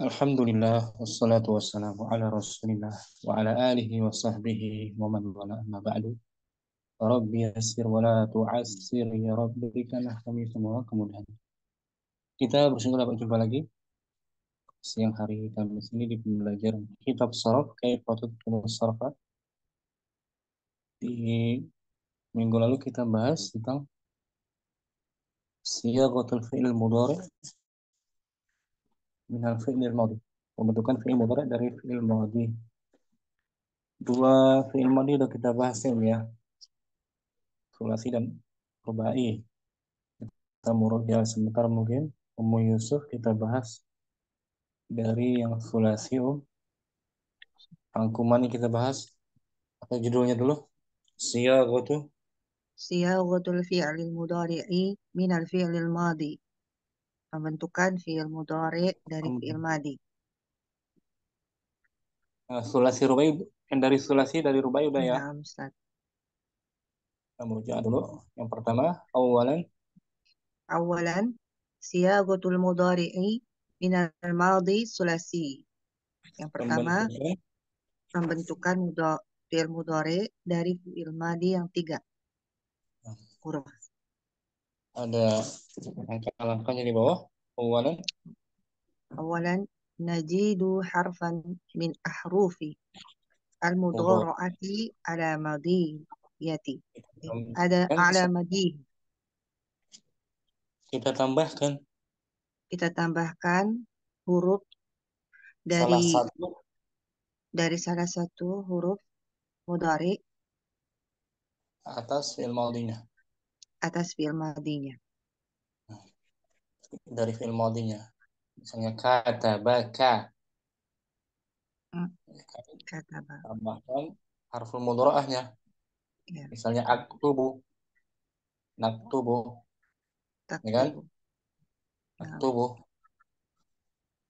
Alhamdulillah wassalatu wassalamu ala Rasulillah wa ala alihi wa sahbihi wa man wala amma ba'du. Rabbi yassir wa la tu'assir ya Rabbi berikanlah kami semua kemudahan. Kita bersungguh dapat jumpa lagi siang hari Kamis ini di pembelajaran kitab Sharaf Kaifatul Sarfa. Di minggu lalu kita bahas tentang siyaghatul fi'il mudhari min al-fi'il madhi. Pembentukan fi'il mudhari dari fi'il madhi. Dua fi'il madhi udah kita bahas ya, sulasi dan rubai. Kita ya sebentar mungkin Ummu Yusuf kita bahas dari yang sulasi rangkumannya kita bahas atau judulnya dulu siyagatu Siyaghatul fi'lil mudhari'i minal fi'lil madhi. Pembentukan fi'il mudhari dari fi'il madhi. sulasi rubai yang dari sulasi dari rubai udah ya. Nah, Ustaz. Kita merujuk dulu yang pertama awalan Awalan, siyaghatul mudhari'i minal madhi sulasi. Yang pertama, pembentukan pembentukan fi'il mudhari dari fi'il madhi yang 3 huruf. ada langkah-langkahnya di bawah. Awalan Awalan, najidu harfan min ahrufi mudhari al-mudhara'ati ala madhiyati. Ada kan ala madhi. kita tambahkan Kita tambahkan huruf salah dari satu salah satu huruf mudhari atas fi'il madhinya, atas fi'il madhinya. dari fi'il madhinya, misalnya katabaka, Hmm, kata bang. tambahkan harful mudhara'ahnya, Ya, misalnya aktubu, naktubu, ya kan? taktubu. Nah, Aktubu,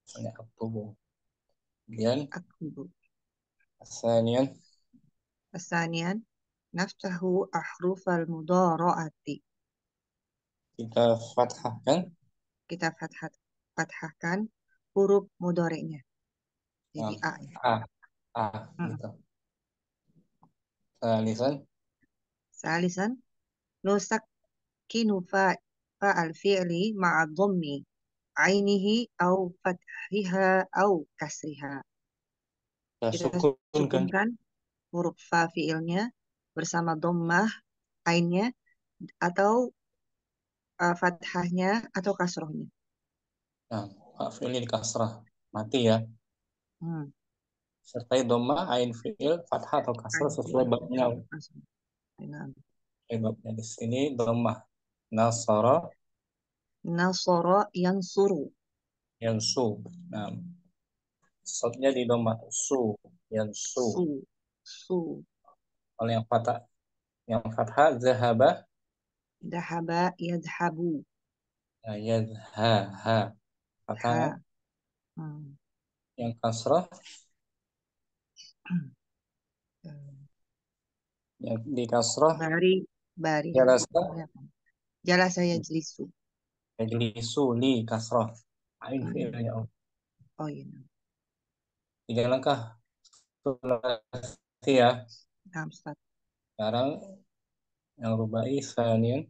misalnya aktubu. Kemudian aktubu. asanian Asanian, naftahu ahrufal mudhara'ati. kita fathahkan Kita fathahkan huruf mudhari'nya. Jadi nah, A ya. a a Hmm. gitu. Salisan Salisan, nusakkinu fa'al fi'li ma'a dhammi ainihi au fathiha au kasriha. kita Kita sukunkan sukunkan huruf fa fiilnya bersama dhammah ainnya atau fathahnya atau kasrohnya. nah fi'il di kasrah mati ya, Hmm. sertai dhamma ain fi'il fathah atau kasrah Ain sesuai fiil babnya. atau kasroh. Dengan Babnya di sini dhamma nasara nasara yansuru. yansu, nah sodnya di dhamma su yansu. Su. Su. Kalau yang fathah zahaba, Dahaba yadhabu. nah, yadha ha fathah kan. Ha. Hmm. Yang kasrah yang di kasrah Bari. Bari. jalasa Jalasa yajlisu. yajlisu li kasrah ain Hmm. fi'ilnya. Oh iya. Tiga langkah sulasi ya. Nah, Ustaz. Sekarang yang rubai sanian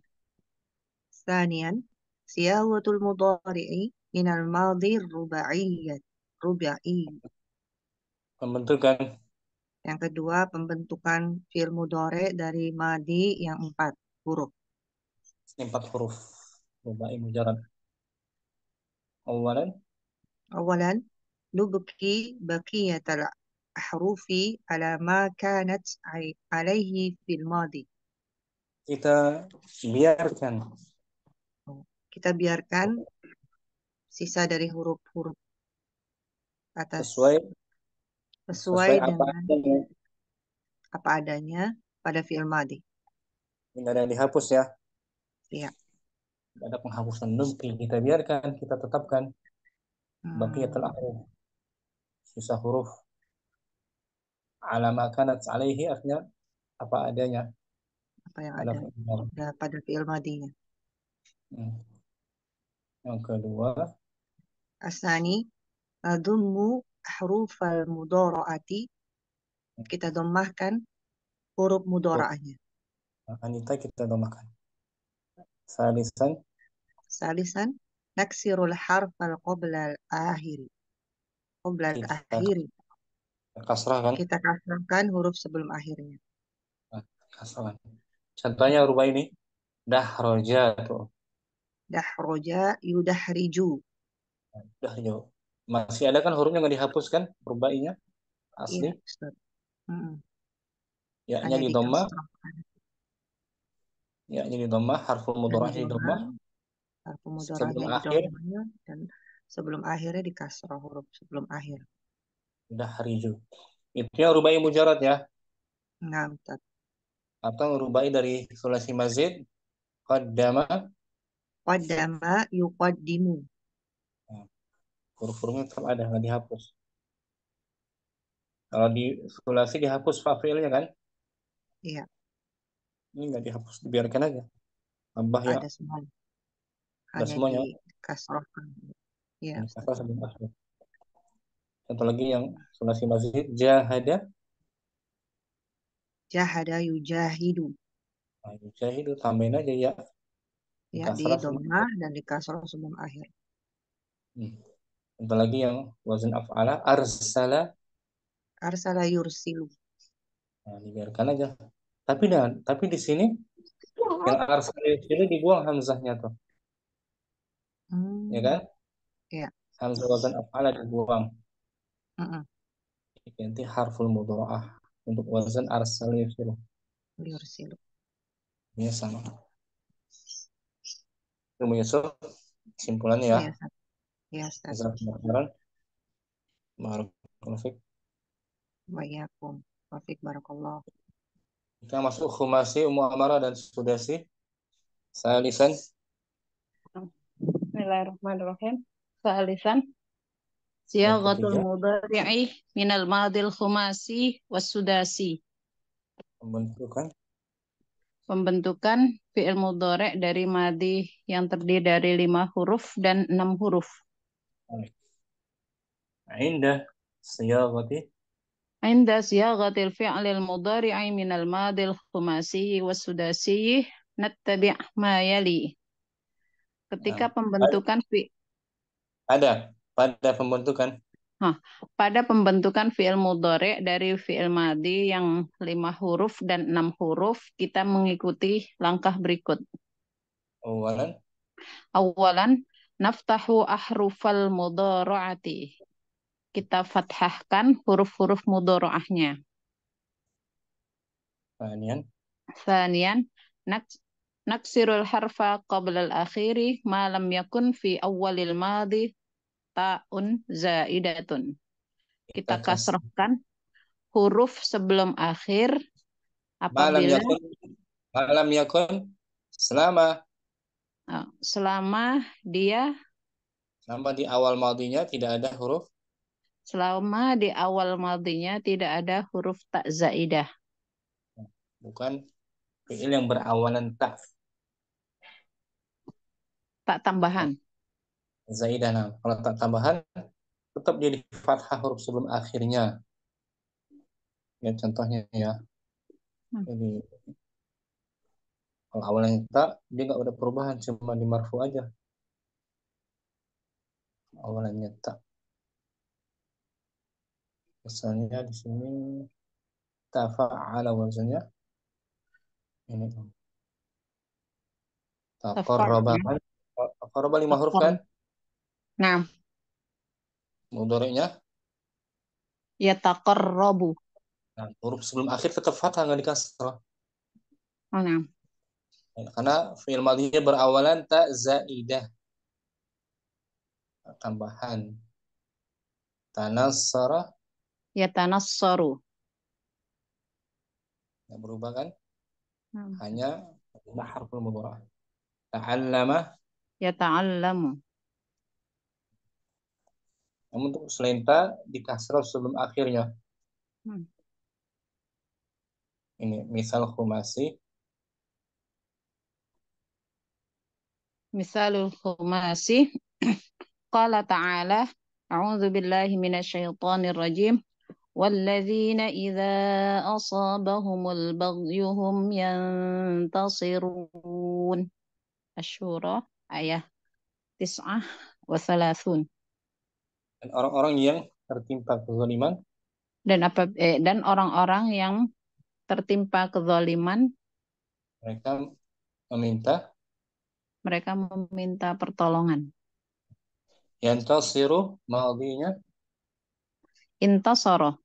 ثانيا صياغة المضارع من الماضي الرباعي رباعي. pembentukan Yang kedua, pembentukan fi'il mudhari dari madi yang 4 huruf. empat huruf rubai mujarad. Awalan Awalan, nubki baqiyatal ahrufi ala ma kanat alaihi fil madi. kita biarkan Kita biarkan sisa dari huruf-huruf atas sesuai sesuai sesuai apa dengan adanya. apa adanya pada fi'il madi. Tidak ada yang dihapus ya. Ya. Tidak ada penghapusan nubki. Kita biarkan, kita tetapkan baqiyatul Hmm, ahruf, sisa huruf ala ma kanat alaihi artinya apa adanya apa yang pada ada fi'il. pada fi'il madinya. Hmm. Yang kedua Asani, Nadummu ahrufal mudora'ati. Kita dhammahkan huruf mudora'ahnya. Anita kita domakan. Salisan Salisan, naksirul harfal qabla al-akhiri. Qabla kita al-akhiri. kasrah kan? Kita kasrahkan huruf sebelum akhirnya. Nah, kasrah kan. Contohnya rubah ini dahroja tuh. Dahroja yudahriju. Udah jauh. Masih ada kan hurufnya nggak dihapus kan? Rubainya Iya, asli. Ustaz. Mm-mm. Ya-nya Hanya di dhammah, dikasrahkan. ya-nya di dhammah, harful Hanya mudhara'nya di dhammah, dhammah harfu sebelum mudorahnya di akhir dhammah dan sebelum akhirnya dikasrah huruf sebelum akhir. dahriju. Itu yang rubai mujarad ya. Nah, Ustaz. Atau rubai dari sulasi mazid qaddama. Qaddama yuqaddimu. Nah, huruf-hurufnya tetap ada nggak dihapus. Kalau di sulasi dihapus fa'ilnya kan? Iya, Ini nggak dihapus, dibiarkan aja. Tambah ya, ada semua. ada Hanya semuanya. dikasrahkan. Iya, Ini Ustaz. kasar sebelum akhir. Satu lagi yang sulasi mazid jahada. Jahada yujahidu. Nah, jahidu tambahin aja ya. Di Ya, di kasrah semua. dhammah dan dikasrah sebelum akhir. Hmm. Satu lagi yang wazan af'ala arsala. Arsala yursilu. Nah, dibiarkan aja. Tapi di sini yang arsala itu dibuang hamzahnya tuh, ya Hmm, kan? ya. Hamzah wazan af'ala dibuang. Mm-mm. Ganti harful mudharaah untuk wazan arsala itu. Yursilu. Ini sama. Ilmu Yusuf, kesimpulannya ya. Iya, Ustaz. Iya, Ustaz. Jazakumullah khairan. Wa iyyakum. Wafik barakallah. Kita masuk khumasi, muamarah dan sudasi. Salisan Bismillahirrahmanirrahim. Salisan yang siyaghatul ketiga mudhari'i minal madil khumasi was-sudasi. pembentukan Pembentukan fi'il mudhari' dari madi yang terdiri dari 5 huruf dan 6 huruf. indah siyaghati Inda siyaghatil fi'lil mudhari'i minal madil khumasi was-sudasi nattabi' ma yali. Ketika nah, pembentukan ada pada pembentukan Nah, pada pembentukan fi'il mudhari' dari fi'il madi yang 5 huruf dan 6 huruf, kita mengikuti langkah berikut. awalan Awalan, naftahu ahrufal mudhara'ati. Kita fathahkan huruf-huruf mudhara'ahnya. thaniyan Thaniyan, naks- naksirul harfa qabla al-akhiri ma lam yakun fi awalil madi ta'un zaidatun. Kita kita kasih kasrahkan huruf sebelum akhir malam apabila yakun malam yakun selama selama dia selama di awal madinya tidak ada huruf selama di awal madinya tidak ada huruf tak zaidah, bukan fiil yang berawalan tak tak tambahan. zaidah. Nah, kalau tak tambahan tetap dia di fathah huruf sebelum akhirnya. Ya contohnya ya. Hmm. Jadi kalau awalnya tak dia nggak ada perubahan, cuma di marfu aja. Awalnya tak. Misalnya di sini tafa'ala wazannya ini Tafar, taqarraba ya. kan? Taqarraba 5 huruf Taqar. kan? Nah, Mudhari'nya. ya taqarrabu. Nah, huruf sebelum akhir tetap fathah nggak dikasrah. Oh, nah, Karena fi'il madhinya berawalan tak zaidah. Tambahan. Tanassara ya tanassaru. nggak berubah kan? Nah, Hanya harful mudhari'. Ta'allama. ya ta'allamu. Namun untuk selain ta dikasrah sebelum akhirnya. Hmm. Ini misal khumasi. Misalul khumasi qala ta'ala A'udzu billahi minasyaitonir rajim. Walladzina idza asabahumul baghyu hum yantasirun. Asy-Syura ayat 39. Dan orang-orang yang tertimpa kezaliman, Dan orang-orang yang tertimpa kezaliman, mereka meminta mereka meminta pertolongan. yantasiru madinya Intasara.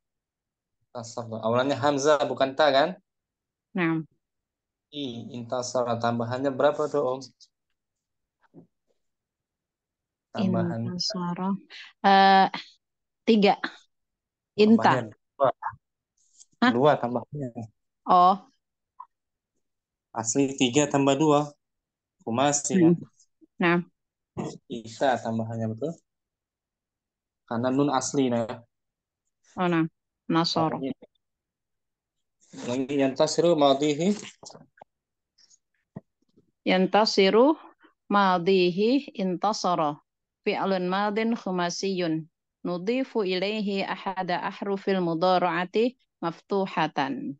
tasar. Awalannya hamzah bukan ta kan? Nah, Intasara tambahannya berapa tuh Om? Tambahan intasara. Eh, 3. Inta. tambahnya dua, Hah? dua tambahnya. Oh. Asli 3 tambah 2. Kumasi kan? Nah, Isa tambahannya betul. Karena nun asli nah. oh nah. Nasara. Lagi yantasiru madihi Yantasiru madihi intasara. Fi'lun madin khumasiyun. Nudifu ilaihi ahada ahrufil mudhara'ati maftuhatan.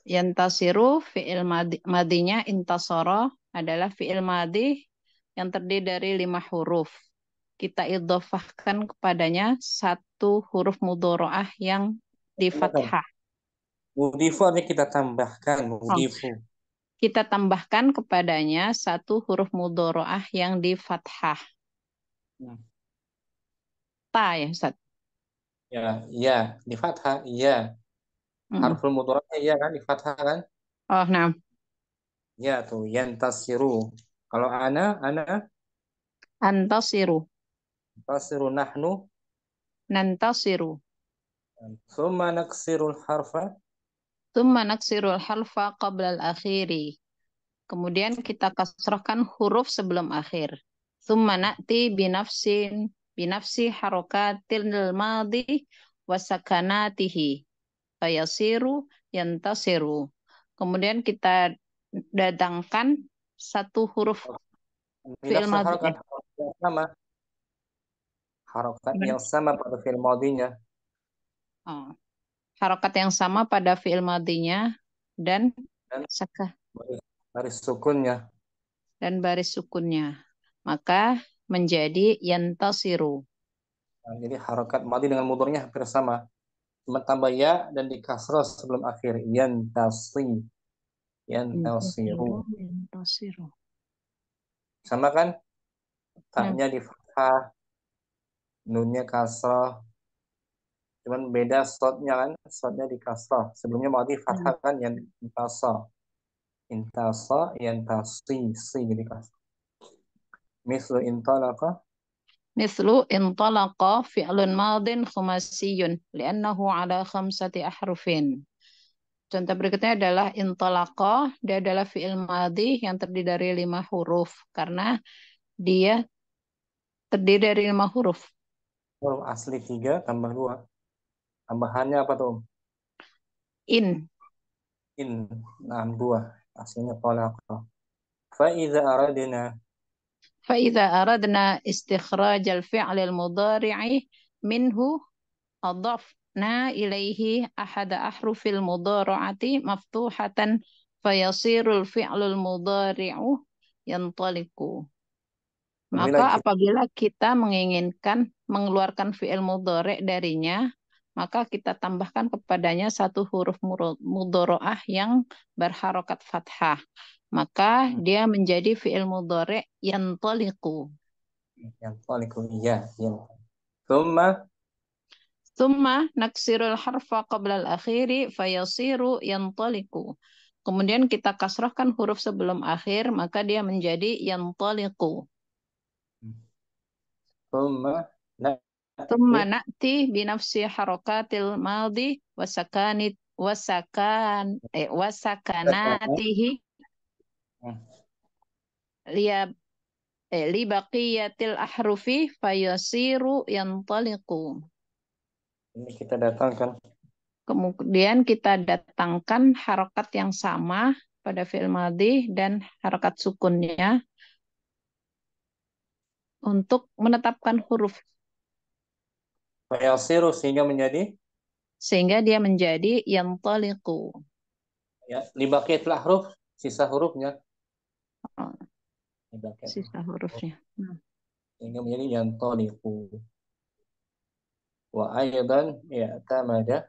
Yantasiru fi'il madinya intasara adalah fi'il madi yang terdiri dari 5 huruf. Kita idhofahkan kepadanya 1 huruf mudhara'ah yang di fathah. mudifu artinya kita tambahkan Oh, mudifu. kita tambahkan kepadanya 1 huruf mudhara'ah yang di fathah. Ta ya, Ustaz? Ya, iya di fathah, iya. Harful mudhara'nya iya kan di fathah kan? Oh, nah. Ya tuh yantasiru. Kalau ana Antasiru. tasiru nahnu Nantasiru. thumma naksirul harfa Tsumma naksirul harfa qabla al-akhiri. Kemudian kita kasrahkan huruf sebelum akhir. Tsumma na'ti binafsi harokatil madi wasakanatihi. Fayasiru yantasiru. Kemudian kita datangkan 1 huruf fi'il binafsul madi. harakat yang sama. Harokat Gimana? yang sama pada fi'il madinya Oh. Harokat yang sama pada fi'il madinya dan dan sakah baris sukunnya. dan baris sukunnya. Maka menjadi yantasiru. Nah, jadi harokat madi dengan mudornya hampir sama. Cuma tambah ya dan di kasrah sebelum akhir. Yantasiru. Yantasiru. Sama kan? Nah, Taknya di fathah, nunnya kasrah. Cuman beda shotnya kan? Shotnya di kasrah. Sebelumnya madi fathah kan yang intasa. Intasa, yantasi, si jadi kasrah. Mislu intalaqa. mislu intalaqa fi'lun madin khumasiyun li'annahu ala 5 ahrufin. Contoh berikutnya adalah intalaqa, dia adalah fi'il madhi yang terdiri dari 5 huruf karena dia terdiri dari 5 huruf. Huruf asli 3 tambah 2. Tambahannya apa tuh? In. In. Nah, 2. Aslinya talaqa. Fa'idha aradina. فإذا أردنا استخراج الفعل المضارع منه أضفنا إليه أحد أحرف المضارعة مفتوحة فيصير الفعل المضارع ينطلق. Apabila Maka kita apabila kita menginginkan mengeluarkan fi'il mudhari darinya, maka kita tambahkan kepadanya 1 huruf mudhari'ah yang berharokat fathah. Maka dia menjadi fi'il mudhari yantaliqu. yantaliqu iya. Thumma Tsumma naksirul harfa qabla al-akhiri fayasiru yantaliqu. Kemudian kita kasrahkan huruf sebelum akhir, maka dia menjadi yantaliqu. thumma Tsumma na'ti na'ti binafsi harakatil madhi wasakanatihi liya li baqiyatil ahrufi fayasiru yantaliqu. ini kita datangkan Kemudian kita datangkan harokat yang sama pada fi'il madhi dan harokat sukunnya untuk menetapkan huruf. Fayasiru sehingga dia menjadi yantaliqu. ya libaqiyatul ahruf, sisa hurufnya. Oh, Libaqiyatul sisa huruf. hurufnya. Sehingga menjadi yantaliqu. Wa aydan i'tamada.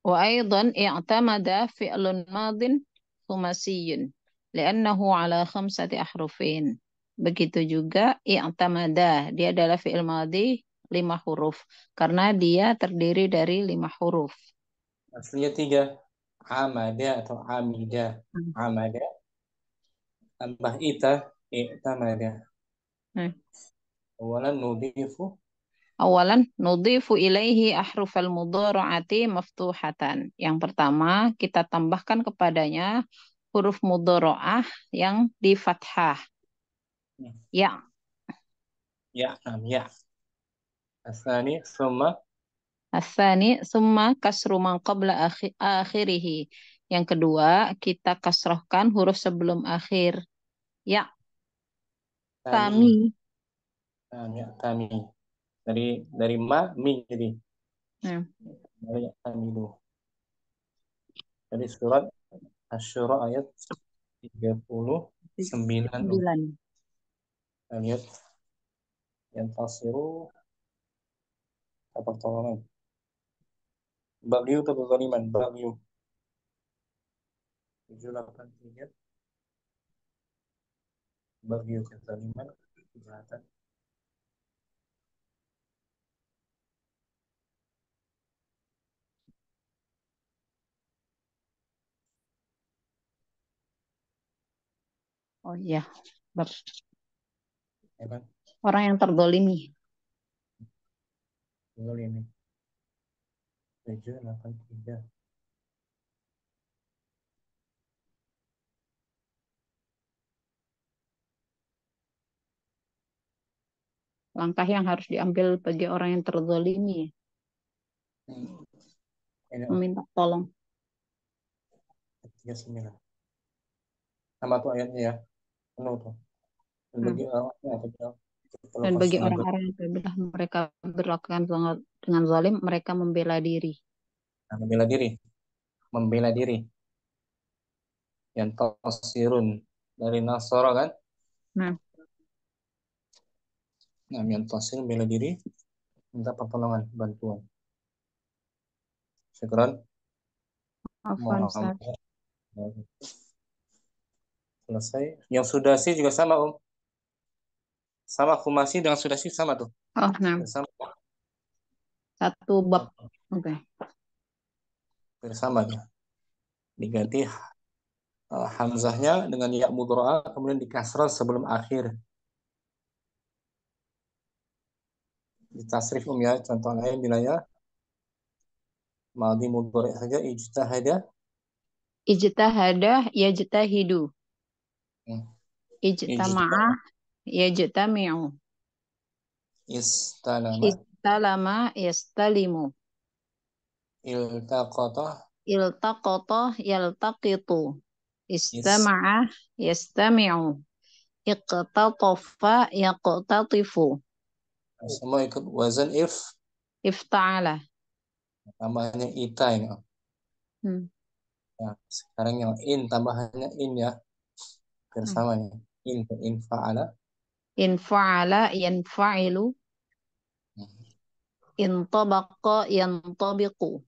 Wa aidan i'tamada fi'lun madin khumasiyyun li'annahu ala khamsati ahrufin. Begitu juga i'tamada, dia adalah fi'il madhi 5 huruf karena dia terdiri dari 5 huruf. Aslinya 3. Amada atau amida. Hmm. Amada tambah ita i'tamada. Hmm. Awalan nudhifu Awalan nudhifu ilaihi ahrufal mudhara'ati maftuhatan. Yang pertama, kita tambahkan kepadanya huruf mudhara'ah yang di fathah. Ya, ya ya. Asani summa asani summa kasru man qabla akhirihi. Yang kedua, kita kasrohkan huruf sebelum akhir. Ya, tami. tami. Ya tami. Dari ma mi jadi Nah, dari tamidu. Dari surat Asy-Syura ayat 39. 9. Ayat yang tasiru pertolongan. Bagyu atau kezaliman? Bagyu. 783. Bagyu kezaliman. Kejahatan. Oh iya, bab Ya kan? orang yang terdolimi. Kezaliman. 783. Langkah yang harus diambil bagi orang yang terdolimi. Ini Meminta tolong. 39. Sama tuh ayatnya ya. Penuh tuh. Dan Hmm. bagi orangnya atau kalau Dan bagi tenaga orang-orang yang apabila mereka berlakukan dengan zalim, mereka membela diri. membela diri. Membela diri. Yang tasirun. Dari Nasara kan? Nah, Nah, yang tasir membela diri. Minta pertolongan, bantuan. Syukran. Afwan Muhammad. Ustaz. Selesai. Yang sudasi juga sama, Om. Sama khumasi dengan sudasi sama tuh. Oh, nah, Sama. satu bab. Oke. Bersama dia. Diganti hamzahnya dengan ya mudhara'a kemudian dikasrah sebelum akhir. Di tasrif ya, contoh lain bila ya madhi mudhari' saja ijtahada. Ijtahada yajtahidu. Hmm. Ijtama'a yajtami'u. Istalama Istalama yastalimu. iltaqata Iltaqata yaltaqitu. is Istama'a yastami'u. Iqtatafa yaqtatifu. semua ikut wazan if Ifta'ala. tambahannya ita ini. Hmm. Nah, sekarang yang in tambahannya in ya Hmm. bersamanya in fa'ala In fa'ala yanfa'ilu. In tabaqa yantabiqu.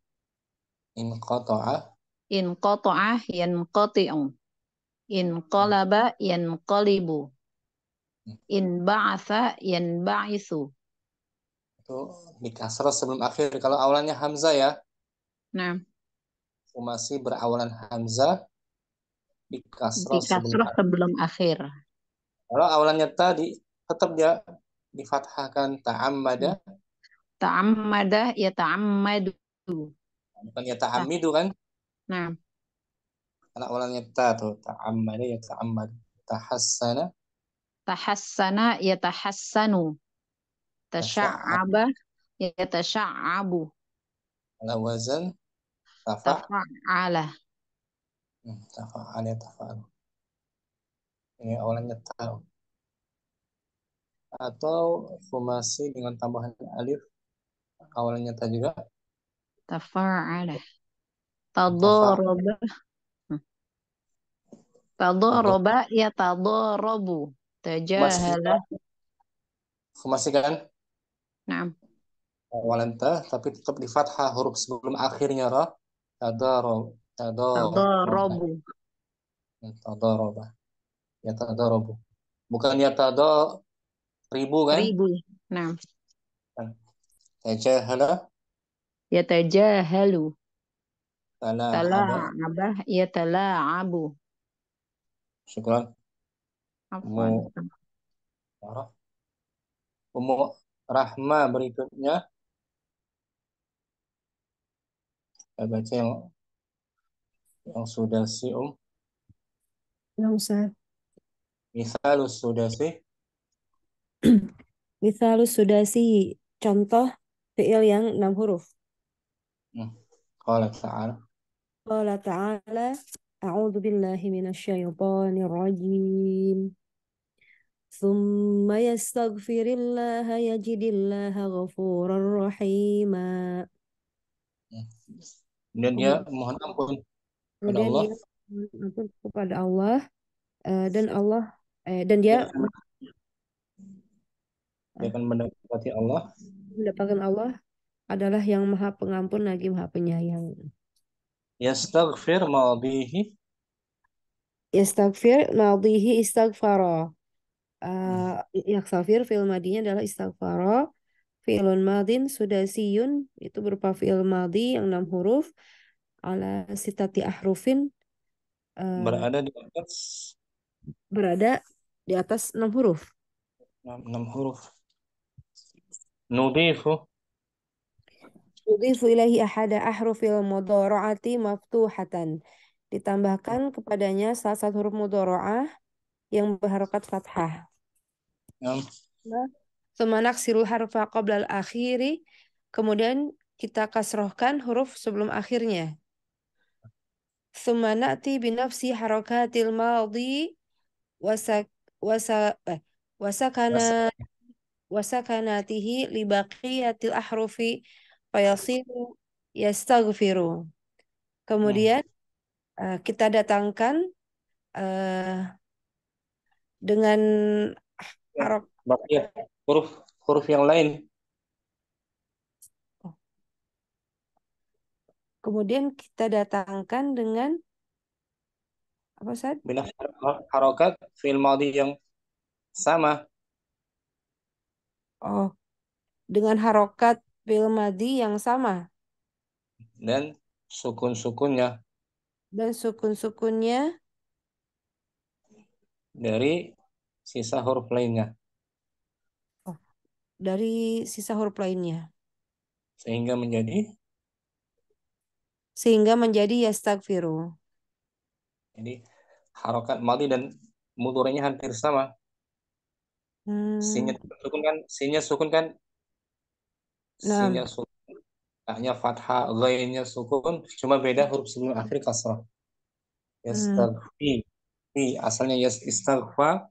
in qata'a In qata'a yanqati'u. In qalaba yanqalibu. In ba'atha yanba'ithu. itu dikasrah sebelum akhir. Kalau awalannya hamzah ya Nah, masih berawalan hamzah dikasrah sebelum dikasrah akhir. sebelum akhir. Kalau awalannya tadi tetap dia difathahkan ta'ammada Ta'ammada ya ta'ammadu. bukan ya ta'ammidu kan Nah, karena awalannya ta tuh ta'ammada ya ta'ammadu tahassana tahassana ya tahassanu. tasya'ab Tasha'aba ya tasha'abu. ala wazan Tafa'ala. tafa'al ya tafa'al ini awalannya ta atau formasi dengan tambahan alif awalnya ta juga. Tafa'ala. Tafa. Tadoroba. Tado. Tadoroba ya tadorobu. Masih Tajahala. masih kan Naam. awalan ta tapi tetap di fathah huruf sebelum akhirnya ra. Tadaro. Tadoroba. Tadorobu. Tadoroba. Ya tadorobu. Bukan ya tado ribu kan? Ribu. Naam. Tajahala. Yatajahalu. Tala'aba. Tala'abah yatala'abu. Syukran. Afwan. Mu Umu Rahma berikutnya. Kita baca yang sudah si Yang Ustaz. Misalus sudah si. Mithalus sudasi, contoh fi'il yang 6 huruf. Qala ta'ala. Qala ta'ala, a'udzu billahi minasyaitonir rajim. Tsumma yastaghfirillaha yajidillaha ghafurar rahima. Dan dia mohon ampun kepada Kemudian Allah. dia ampun kepada Allah dan Allah dan dia Dia akan mendapati Allah. mendapatkan Allah adalah yang Maha Pengampun lagi Maha Penyayang. Yastaghfir madihi. Yastaghfir madhihi istaghfara. Yastaghfir fi'il madinya adalah istaghfara. Fi'ilun madin sudasiyun itu berupa fi'il madi yang 6 huruf ala sitati ahrufin Berada di atas berada di atas 6 huruf. 6 huruf. Nudifu. Yudhifu ilaihi ahada ahrufil mudhara'ati maftuhatan. Ditambahkan kepadanya salah satu huruf mudhara'ah yang berharokat fathah. Semanak sirul harfa qoblal akhiri. Kemudian kita kasrohkan huruf sebelum akhirnya. Semanakti binafsi harokatil maldi wasak wasa wasakana wasakanatihi libaqiyatil ahrufi fayasiru yastaghfiru. Kemudian kita datangkan dengan harok huruf yang lain. Kemudian kita datangkan dengan apa Ustaz? Binaf harokat fi'il madi yang sama. Oh, dengan harokat fi'il madi yang sama. Dan sukun-sukunnya. Dan sukun-sukunnya Dari sisa huruf lainnya. Dari sisa huruf lainnya. Sehingga menjadi Yastaghfiru. Jadi harokat madi dan mudhari'nya hampir sama. Sinya sukun kan? Sinya sukun. Hanya fathah, ghainnya sukun, cuma beda huruf sebelum akhir kasrah. Yastaghfi. Asalnya istaghfa.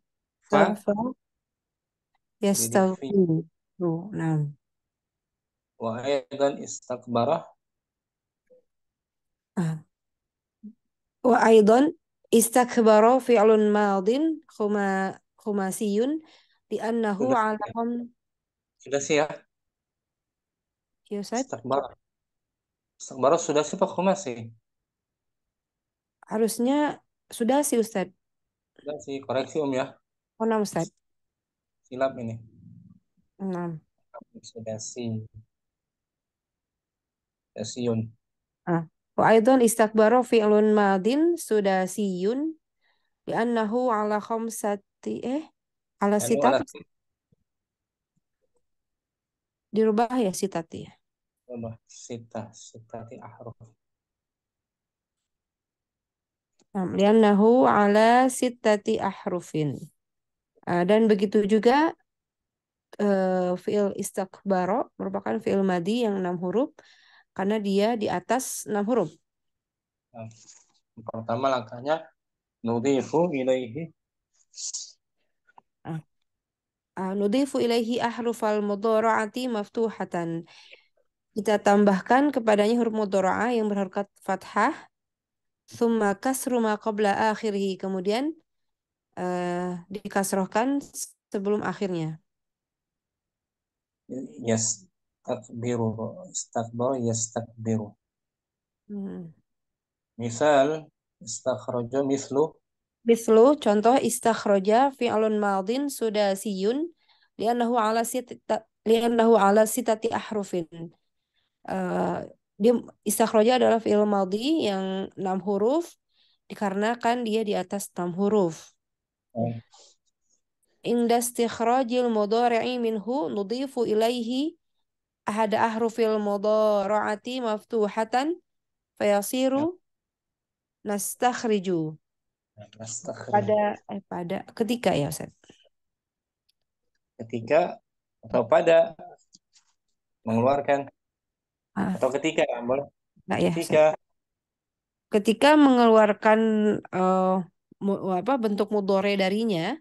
Yastaghfiru. Nah. Wa aidan istakbara. Wa aidan istakbara fi'lun madin khumasiyun li'annahu ala Sudah sih ya. Ya Ustaz. Istakbara sudah sih Pak Khumasi. Harusnya sudah sih Ustaz. Sudah sih, koreksi ya. Oh, nah Ustaz. Silap ini. 6. Sudah sih. Siyun. Wa aidan istakbara fi'lun madin sudasiyun li'annahu ala khamsati ala sitat dirubah ya sitati ya. Sitati ahruf. Li'annahu ala sitati ahrufin. Dan begitu juga fi'il istakbara merupakan fi'il madi yang 6 huruf karena dia di atas 6 huruf. Pertama langkahnya nudifu ilaihi. Nudifu ilaihi ahrufal mudhara'ati maftuhatan. Kita tambahkan kepadanya huruf mudhara'ah yang berharokat fathah, thumma kasru ma qabla akhirih, kemudian dikasrohkan sebelum akhirnya. Yastakbiru, istakbar, yastakbiru. Hmm. Misal, istakhraja mislu. Mislu, contoh istakhroja fi'lun madin sudasiyun li'annahu ala sitati ahrufin. Eh, dia istakhroja adalah fi'il madhi yang 6 huruf dikarenakan dia di atas 6 huruf. Inda istikhrajil mudhari'i minhu nudhifu ilaihi ahada ahrufil mudhara'ati maftuhatan fayasiru nastakhriju. Nastakhriju. Pada ketika ya Ustaz. Ketika atau pada mengeluarkan atau Ah, ketika, boleh. enggak ya Ustaz. Ketika Ketika mengeluarkan bentuk mudhari darinya,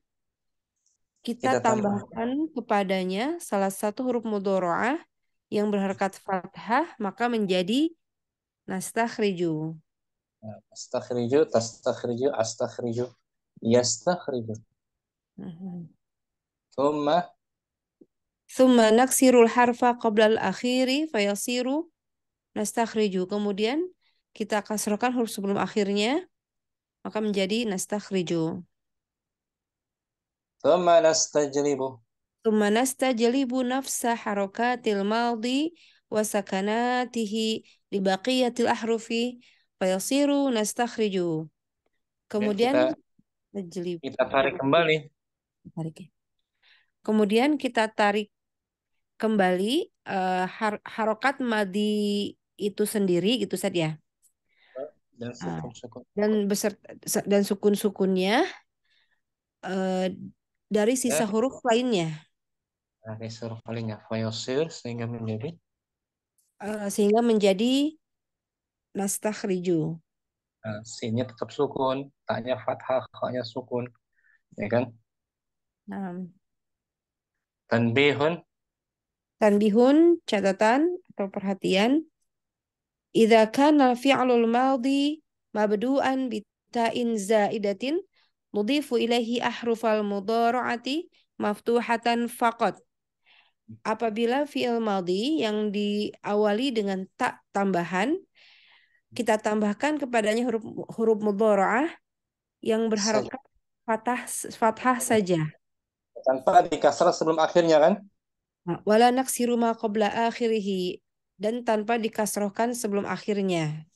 kita kita tambah tambahkan kepadanya salah satu huruf mudhara'ah yang berharakat fathah, maka menjadi nastakhriju. astakhriju, tastakhriju, astakhriju, yastakhriju. Thumma Thumma naksirul harfa qabla al-akhiri fayasiru nastakhriju. Kemudian kita kasrohkan huruf sebelum akhirnya, maka menjadi nastakhriju. thumma nastajlibu. Thumma nastajlibu nafsa harakatil madhi wa sakanatihi li baqiyatil ahrufi fayasiru nastakhriju. Dan Kemudian kita tarik kembali. tarik ya. Kemudian kita tarik kembali harokat madi itu sendiri gitu saja. Dan sukun-sukun. Dan sukun-sukunnya dari sisa huruf lainnya. Dari suruh palingnya fayosir Sehingga menjadi nastakhriju. sinnya tetap sukun, taknya fathah, kha-nya sukun, ya kan? Nah, Tanbihun, tanbihun, catatan atau perhatian. Idza kana al-fi'lul madhi mabdu'an bita'in zaidatin nudifu ilaihi ahrufal mudhara'ati maftuhatan faqat. Apabila fi'il madhi yang diawali dengan tak tambahan, kita tambahkan kepadanya huruf huruf mudhara'ah yang berharokat fathah saja. tanpa dikasrah sebelum akhirnya kan? Wala naksiru ma qabla akhirihi, dan tanpa dikasrohkan sebelum akhirnya.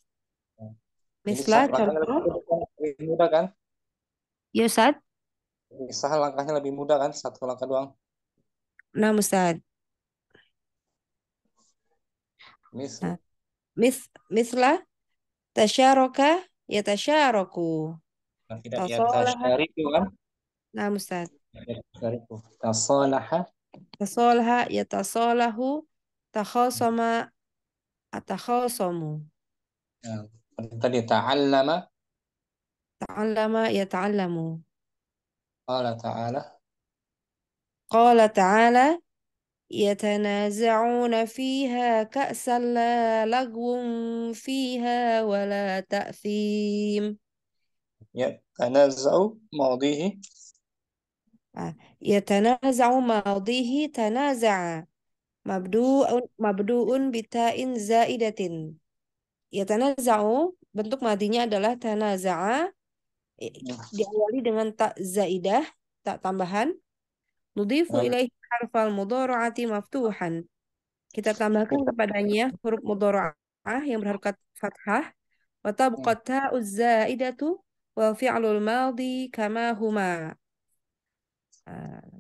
Jadi Misal langkahnya contoh, lebih mudah kan? ya Ustaz. Bisa langkahnya lebih mudah kan? Satu langkah doang. Nah, Ustaz. Misal, Nah, misla tasyaraka ya tasyaroku. tidak ya Tasolaha. tasyariku kan? Nah, Ustaz. Ya tasyariku. Tasalaha. Tasolaha ya tasolahu. Takhosoma atakhosomu. Nah, tadi ta'allama, Ta'allama ya ta'allamu. qala ta'ala. Qala ta'ala يتنازعون فيها كأسا لا لغو فيها ولا تأثيم. Ya tanaza'u maudihi. يتنازع ماضيه تنازع مبدوء بتاء زائدة. يتنازع bentuk madinya adalah tanaza'a, diawali dengan tak zaidah, tak tambahan. Nudhifu ilaihi harfal mudhara'ati maftuhan. Kita tambahkan kepadanya huruf mudhara'ah yang berharokat fathah. Wa tabqa ta'uz zaidatu wa fi'lul madhi kama huma. Dan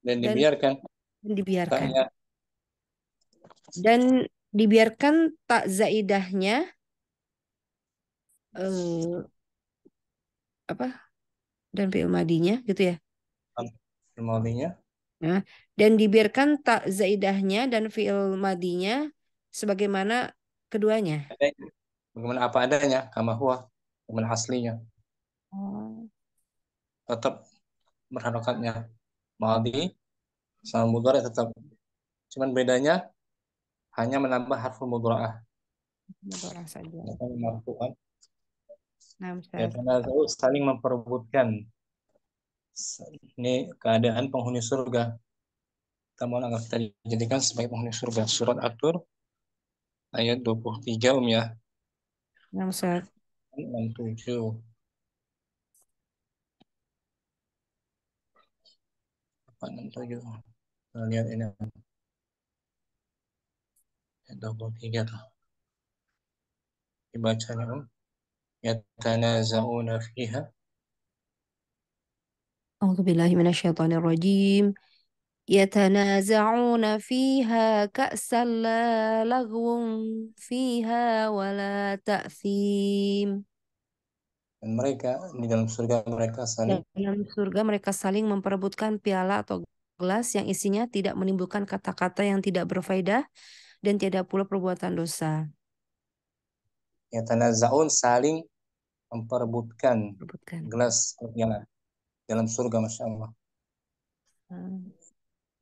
Dan dibiarkan dibiarkan. taknya. Dan dibiarkan tak zaidahnya eh, apa? Dan fi'il madinya gitu ya. Maudinya. Nah, dan dibiarkan tak zaidahnya dan fi'il madinya sebagaimana keduanya. Bagaimana apa adanya, kama huwa, bagaimana aslinya. Oh. Tetap berharokatnya. Maudi sama mudhari tetap. Cuman bedanya hanya menambah harful mudharaah. Mudhari' saja. Marfu'an. Nah, Ustaz. Yatanaza'u saling memperebutkan. Ini keadaan penghuni surga. Kita mau agar kita dijadikan sebagai penghuni surga. Surat At-Tur ayat 23 ya. Nah, Ustaz. 67. Apa 67? Kita lihat ini. Ayat 23 tuh. Dibacanya yatanaza'una fiha. A'udzubillahi minasyaitonirrajim. يتنازعون فيها كأسا لا لغو فيها ولا تأثيم. Dan mereka di dalam surga mereka saling Dalam surga mereka saling memperebutkan piala atau gelas yang isinya tidak menimbulkan kata-kata yang tidak berfaedah dan tiada pula perbuatan dosa. yatanaza'un saling memperebutkan Perebutkan. gelas piala dalam surga, Masya Allah.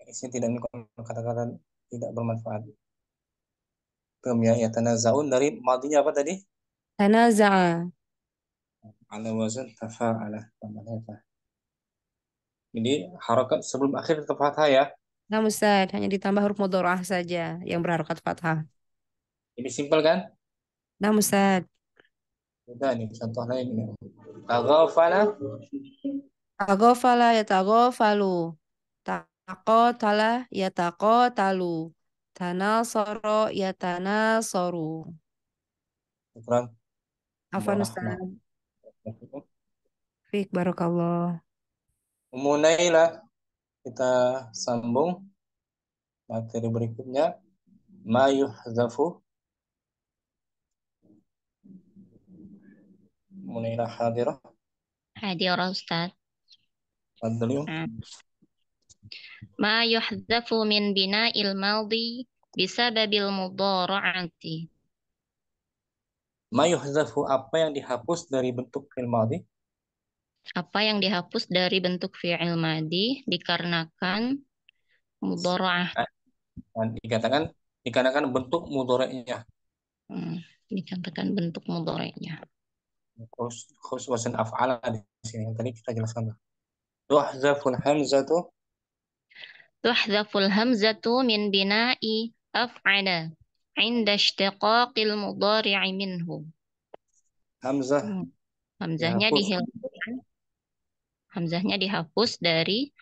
Isinya tidak menimbulkan kata-kata tidak bermanfaat. Yatanaza'un dari madinya apa tadi? Tanaza'a. Ala wazan tafa'ala. Jadi harakat sebelum akhir tetap fathah ya. Nah, Ustaz, hanya ditambah huruf mudhorah saja yang berharokat fathah. Ini simpel kan? Nah, Ustaz. Udah nih contoh lain ini. Taghafala Taghafala yataghafalu. Taqatala yataqatalu. Tanasara yatanasaru. Syukran. Afwan Warahmah. Ustaz. Fik barakallah. Munailah kita sambung materi berikutnya. Ma yuhzafu. Munailah hadirah. Hadirah Ustaz. Fadlil. Ma yuhzafu min bina'il madhi bisababil mudhara'ati. Ma yuhzafu apa yang dihapus dari bentuk fi'il madhi? Apa yang dihapus dari bentuk fi'il madhi dikarenakan mudhara'ah. Dikarenakan bentuk mudhari'nya. Dikatakan bentuk mudhari'nya. Khusus wasan af'ala di sini yang tadi kita jelaskan. Tuhzaful hamzatu. Tuhzaful hamzatu min bina'i af'ala 'inda ishtiqaqil mudhari'i minhu. Hamzah Hamzahnya dihilangkan. Hamzahnya dihapus dari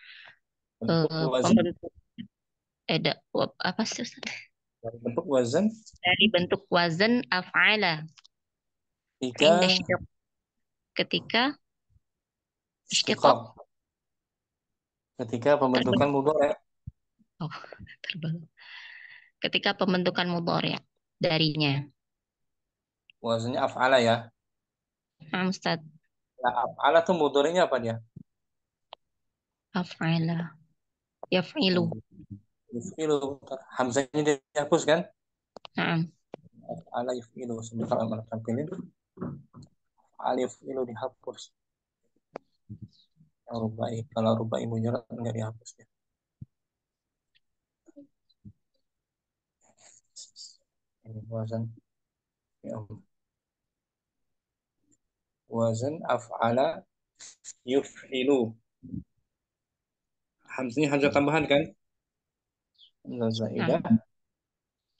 pembentuk apa sih Ustaz? Dari bentuk wazan. Dari bentuk wazan af'ala. Ketika istiqaq. Ketika pembentukan mudhari'. Oh, terbalik. Ketika pembentukan mudhari' darinya. Wazannya af'ala ya. Ustaz. Nah, af'ala tuh mudhari'nya apa dia? Af'ala. Yaf'ilu. Yuf'ilu. Hamzahnya dihapus kan? Af'ala yuf'ilu. Sebentar amal tampilin. Af'ala yuf'ilu dihapus. Rubai. Kalau rubai mujarrad enggak dihapus ya. Ini wazan. Ya. Wazan af'ala yuf'ilu. Hamzahnya hamzah tambahan kan? Hamzah zaidah.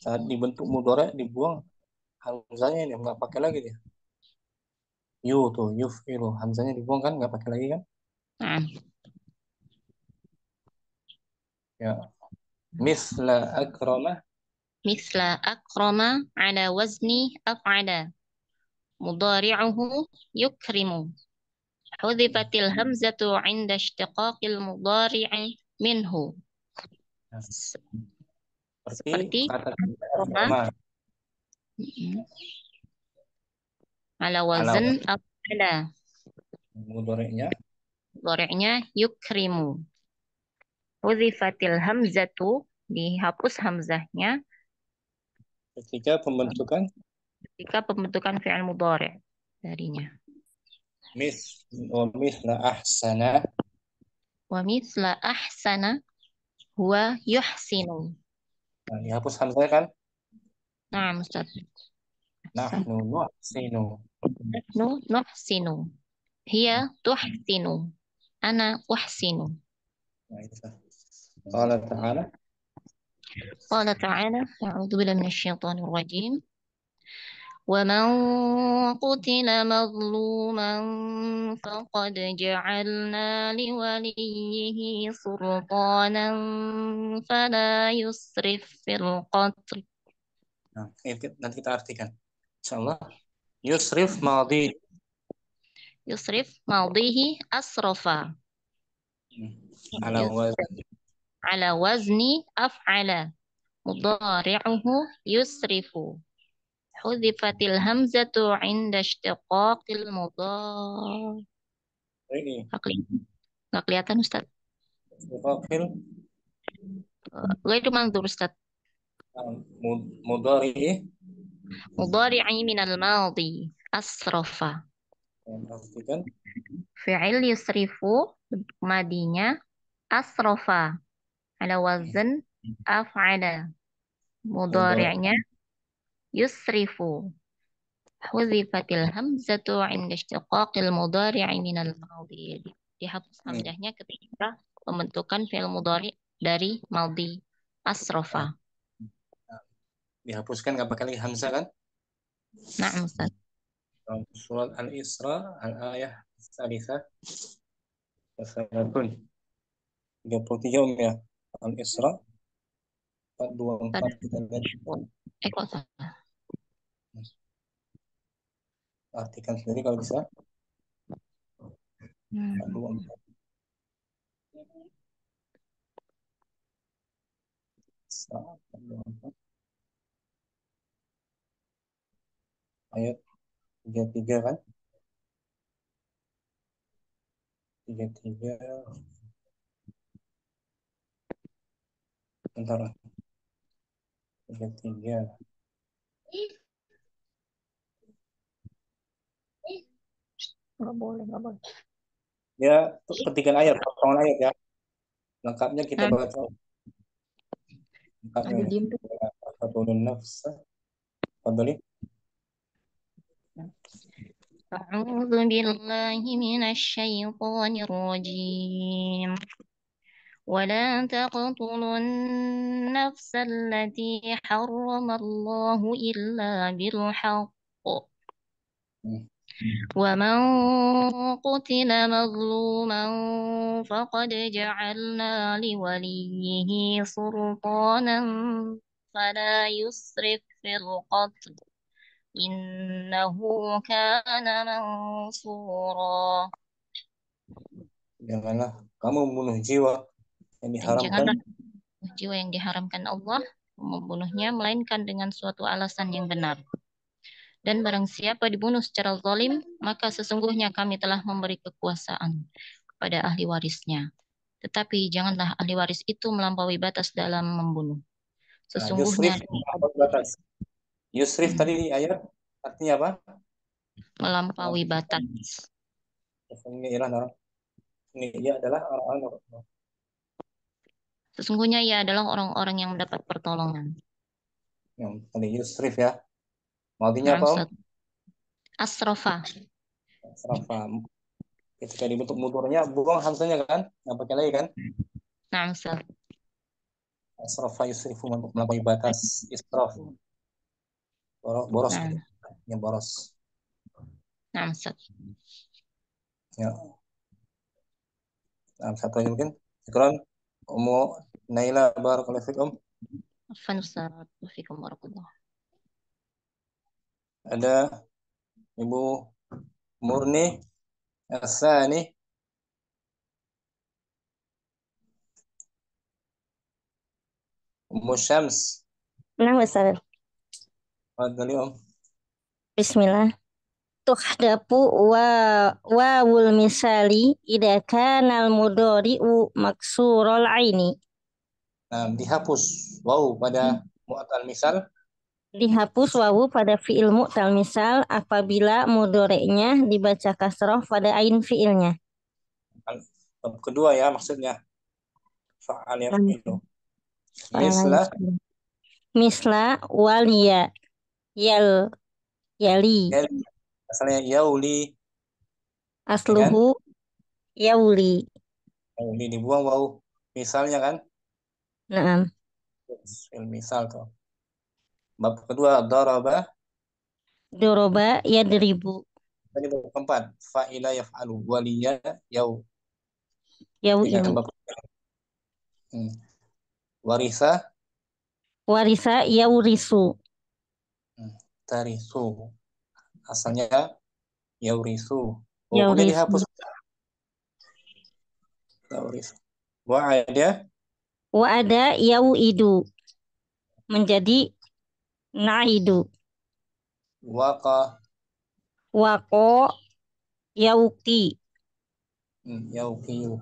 Saat dibentuk mudhari' dibuang hamzahnya ini enggak pakai lagi dia. Yuf'ilu. Hamzahnya dibuang kan enggak pakai lagi kan? Ya. Misla akrama. Misla akrama ala wazni af'ala. Mudhari'uhu yukrimu. Hudhifatil hamzatu 'inda ishtiqaqil mudhari'i minhu. Seperti kata akrama. Ala wazn af'ala. Mudhari'nya yukrimu. Hudhifatil hamzatu, dihapus hamzahnya ketika pembentukan fi'il mudhari' darinya. Misla ahsana. Wa misla ahsana huwa yuhsinu. Nah, dihapus hamzah kan? Nah, Ustaz. Nahnu nuhsinu. Nahnu nuhsinu. Hiya tuhsinu. Ana uhsinu. Nah, itu. Allah Ta'ala. Qala ta'ala, a'udzu billahi minasyaitonir rajim. ومن قتل مظلوما فقد جعلنا لوليه سلطانا فلا يسرف في القتل. Nah, nanti kita artikan. Insyaallah. Yusrif madhi. يسرف ماضيه أسرف Ala wazn. على وزن أفعل مضارعه يسرف حذفت الهمزة عند اشتقاق المضارع. Ini. Nggak kelihatan Ustaz. Wakil. غير منظور Ustaz. Mudhari. مضارعي من الماضي أسرف. Artikan. Fi'il yusrifu madinya asrofa ala wazn af'ala mudhari'nya yusrifu huzifatil hamzatu 'inda ishtiqaqil mudhari'i minal madhi. Dihapus hamzahnya ketika pembentukan fi'il mudhari dari madhi asrofa. Dihapuskan nggak pakai lagi hamzah kan? Nah, Ustaz. Surat Al-Isra al-ayah Salisa Salatun 33 ya. Al-Isra 424 kita lihat. Kok salah? Artikan sendiri kalau bisa. 424. Isra 424. Ayat 33 kan? 33. Bentar. 33. Nggak boleh. Ya, petikan ayat, potongan ayat ya. Lengkapnya kita baca. Lengkapnya. Fatulun nafsa. Fadli. أعوذ بالله من الشيطان الرجيم ولا تقتلوا النفس التي حرم الله إلا بالحق ومن قتل مظلوما فقد جعلنا لوليه سلطانا فلا يسرف في القتل إنه كان منصورا. Janganlah kamu membunuh jiwa yang Dan diharamkan. janganlah jiwa yang diharamkan Allah membunuhnya melainkan dengan suatu alasan yang benar. Dan barang siapa dibunuh secara zalim, maka sesungguhnya kami telah memberi kekuasaan kepada ahli warisnya. Tetapi janganlah ahli waris itu melampaui batas dalam membunuh. Sesungguhnya batas. Yusrif tadi di ayat artinya apa? melampaui batas. Ini adalah orang-orang. Sesungguhnya ia adalah orang-orang yang mendapat pertolongan. Yang tadi Yusrif ya. Maudinya apa? Om? Asrofa. Asrafa. Ketika dibentuk mudornya buang hamzahnya kan? Nggak pakai lagi kan? Nah, Ustaz. Asrafa yusrifu melampaui batas. Israf. Boros. Nah. Yang boros. Nah, Ustaz. Ya. Nah, satu lagi mungkin. Syukran. Ummu Naila barakallahu fikum. Afwan Ustaz. Wafikum warahmatullah. Ada Ibu Murni Asani. Ummu Syams. Nah, Ustaz. Fadhali Om. Bismillah. Tuhdapu wawul misali idza kana al-mudhari'u maksurul aini. Nah, dihapus waw pada mu'tal misal. Dihapus wawu pada fi'il mu'tal misal apabila mudhari'nya dibaca kasroh pada ain fi'ilnya. Kedua ya maksudnya. Fa'al yafilu. Misla Misla waliya. Yal. Yali. Yali. Asalnya yauli, ya kan? Asluhu yauli. Yauli dibuang wau. Misalnya kan? Naam. Misal tuh. Bab kedua daraba. Doroba yadribu. Tadi bab keempat fa'ila yaf'alu waliya yau. Yau Ya kan ilu. bab warisa Warisa yaurisu. tarisu. Asalnya yaurisu. Wawunya Yaurisu. dihapus. Yaurisu. Wa'ada Wa ada yauidu. Menjadi naidu. waqa Wako yauki. yauqiyu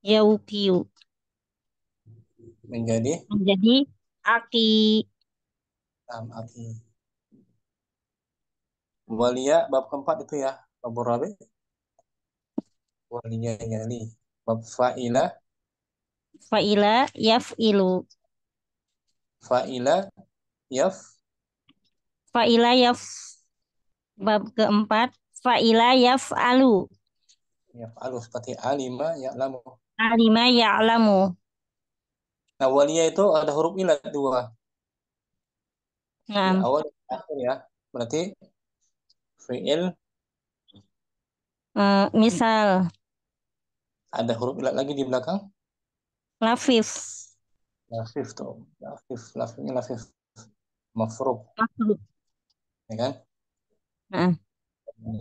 Yaukiu. menjadi Menjadi aki. aki. Waliya bab keempat itu ya. Bab rabi waliya yali. Bab Fa'ila yaf'ilu. fa'ila yaf Fa'ila yaf. Bab keempat. Fa'ila yaf'alu. yaf'alu seperti alima ya'lamu. Alima ya'lamu. Nah, waliya itu ada huruf ilat dua di Nah, awal dan akhir ya. Berarti fi'il misal ada huruf ilat lagi di belakang. lafif. Lafif tuh. Lafifnya lafif. Mafruk, Makhluk. ya kan? Nah,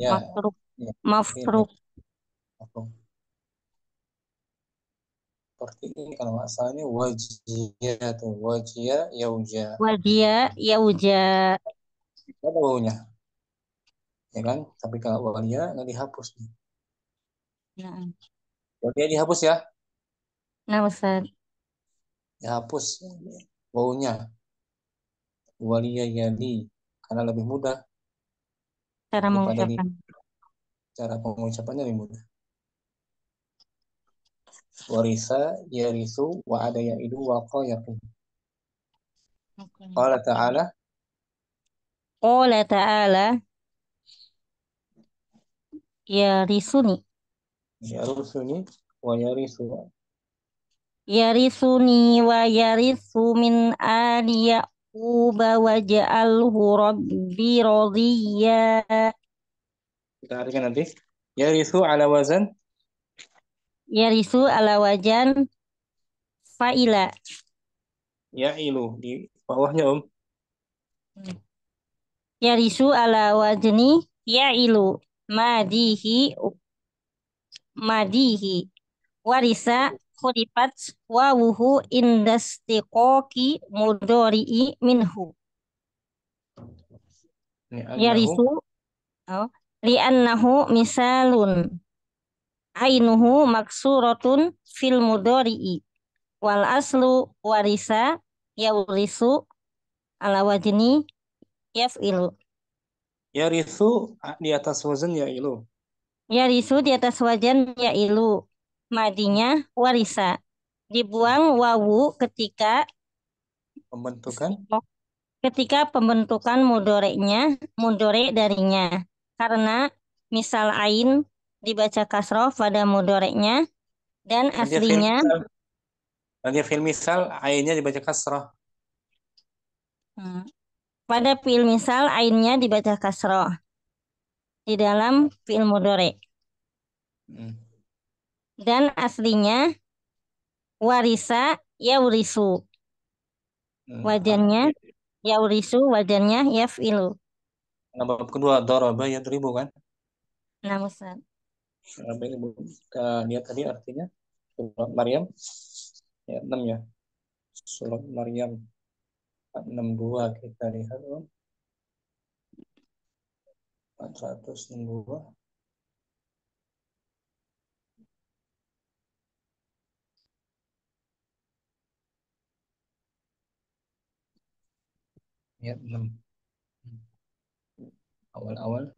Ya, makhluk. ya. Ini Mafruk. mafruk. Seperti ini kalau nggak salah ini wajiyah tuh. Wajiyah yauja. Wajia yauja. Ada wawunya, ya kan? Tapi kalau waliyah nggak dihapus nih. Nah, Waliyah dihapus ya. nah Ustaz. Dihapus wawunya. Waliyah yali. Karena lebih mudah Cara daripada di mengucapkan. cara pengucapannya lebih mudah. Warisa yarisu wa ada ya'idu wa yaqin. Qala ta'ala Qala ta'ala yarisuni. yarusuni wa yarisu. Yarisuni wa yarisu min ali Yaquba waj'alhu rabbi radiyya. Kita artikan nanti. Yarisu ala wazan Yarisu ala wajan fa'ila. ya'ilu di bawahnya Yarisu ala wazni ya'ilu. Madihi madihi. Warisa khudifat wawuhu indastiqoki mudori'i minhu. Ini Yarisu oh, li'annahu misalun. Ainuhu maksuratun fil mudori'i. Wal aslu warisa yaurisu ala wajni yaf'ilu. yarisu di atas wazan ya'ilu. Yarisu di atas wajan ya'ilu. Madinya warisa. Dibuang wawu ketika Pembentukan pembentukan mudore darinya. Karena misal ain dibaca kasroh pada mudoreknya dan dan dia fil aslinya misal dan dia fil misal ainnya dibaca kasrah. pada fi'il misal ainnya dibaca kasroh di dalam fi'il mudore dan aslinya warisa yaurisu wajannya yaurisu wajannya yaf'ilu. Nah, bab kedua daraba yadribu kan. Nah, Ustaz. Kita lihat tadi artinya surat Maryam ayat 6 ya. Surat Maryam 62 kita lihat 462. Ayat 6. Awal-awal.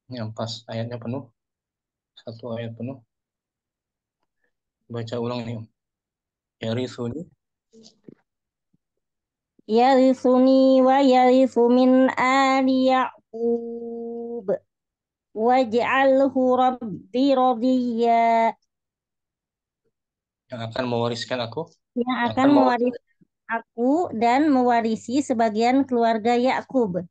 Ini yang pas ayatnya penuh. Satu ayat penuh. Baca ulang nih. Yarisuni yarithuni wa yarithu min ali Ya'qub waj'alhu rabbi radiyya, Yang akan mewariskan aku. yang Yang akan mewarisi aku dan mewarisi sebagian keluarga Yakub,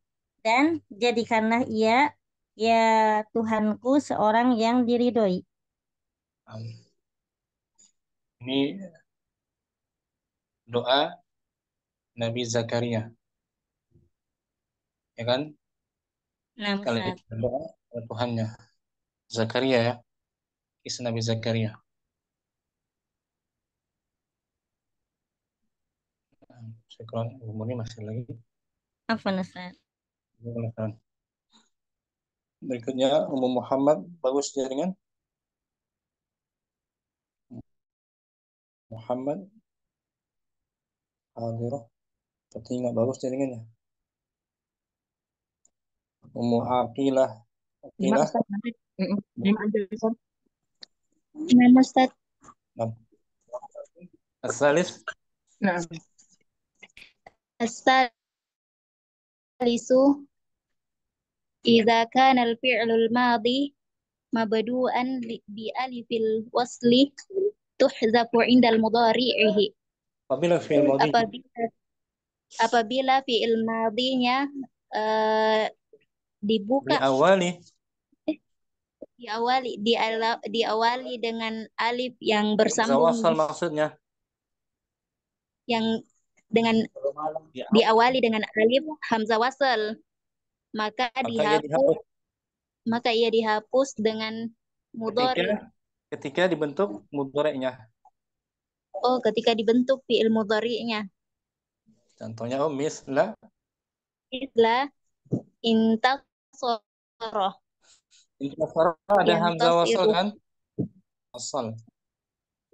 dan jadikanlah ia ya Tuhanku seorang yang diridhoi. Ini doa Nabi Zakaria, ya kan? Nah, Kali Ustaz. berdoa kepada Tuhannya. Zakaria ya, kisah Nabi Zakaria. Sekarang umurnya masih lagi. Apa Ustaz? Berikutnya Ummu Muhammad, bagus jaringan. Muhammad Hadirah, tapi nggak bagus jaringannya. Ummu Aqilah, Aqilah. Gimana Ustaz? As-salis. Nah, As-salisu idza kana al-fi'lul madhi mabdu'an bi alifil wasli tuhzafu 'inda al-mudhari'ihi. Apabila fi'il madhi Apabila fi'il madhinya dibuka diawali dengan alif yang bersambung, zawasal maksudnya. yang dengan diawali dengan alif hamzah wasal, maka ia dihapus dengan mudhari. Ketika dibentuk mudhari'nya. Oh, ketika dibentuk fi'il mudhari'nya. Contohnya misla intasara. Intasara ada hamzah wasal kan? Wasal.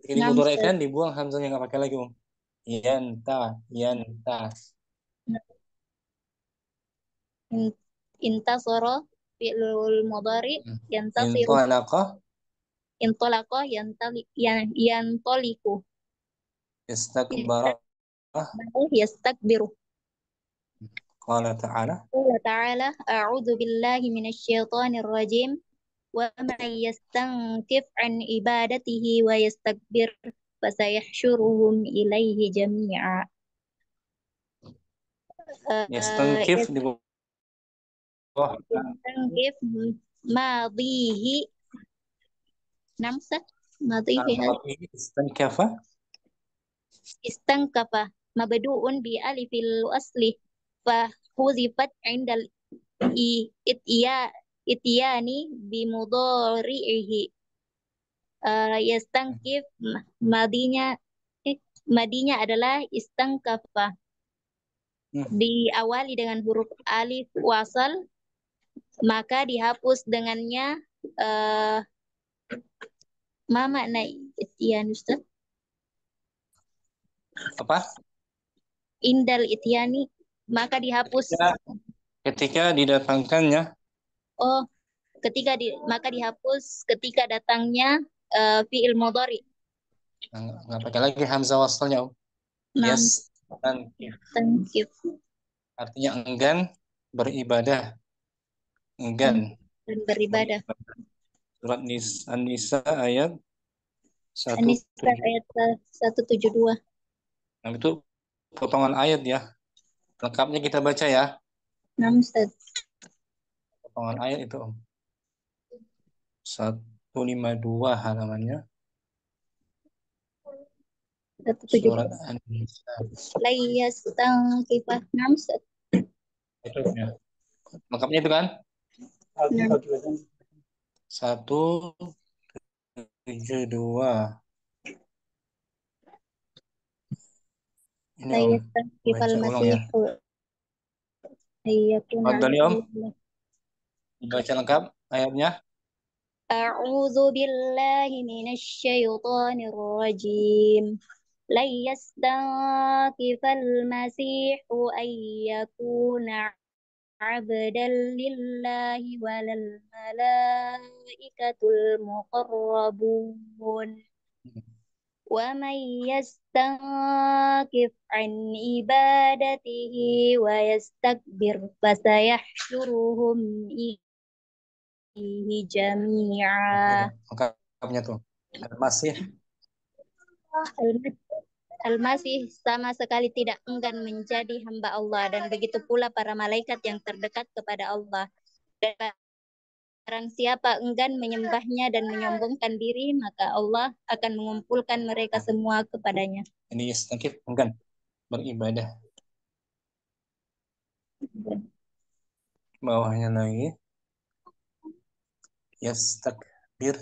Ketika dimudhari'kan dibuang hamzahnya, nggak pakai lagi. Yanta. Intasara fi'il mudhari yantasiru. Intalaqa yantaliku. Yastakbiru. Qala ta'ala a'udzu billahi minasyaitonir rajim wa man yastankif an ibadatihi wa yastakbir fasayahsyuruhum ilaihi jami'a. Yastankif di bawah Yastankif madhihi namsat madhihi istankafa mabdu'un bi alifil asli fa huzifat indal ityani bi mudhari'ihi. Yastankif madinya adalah istankafa, diawali dengan huruf alif wasal, maka dihapus dengannya ma makna ityan Ustaz? Apa? Indal ityani, maka dihapus ketika didatangkannya. Oh, maka dihapus ketika datangnya fi'il mudhari. Nggak pakai lagi hamzah wasalnya. Yastankif. Artinya enggan beribadah. Enggan beribadah. Surat An-Nisa ayat 172. Nah, itu potongan ayat ya. Lengkapnya kita baca ya. Nah, Ustaz. Potongan ayat itu 152 halamannya. 172. Surat An-Nisa. Layastankifah. Nah, Ustaz. Itu ya. Lengkapnya itu kan? 172. Ini Om, baca ulang ya. Baca lengkap ayatnya. A'udzu billahi minasyaitonir rajim. La yastankifal masihu ayyakuna 'abdan lillahi walal malaikatul muqarrabun. ومن يستنكف عن عبادته ويستكبر فسيحشرهم إليه جميعا. Lengkapnya tuh. Al-Masih. Al-Masih sama sekali tidak enggan menjadi hamba Allah, dan begitu pula para malaikat yang terdekat kepada Allah. Dan barang siapa enggan menyembahnya dan menyombongkan diri, maka Allah akan mengumpulkan mereka semua kepadanya. Ini sedikit enggan beribadah. Bawahnya lagi. Yastakbir.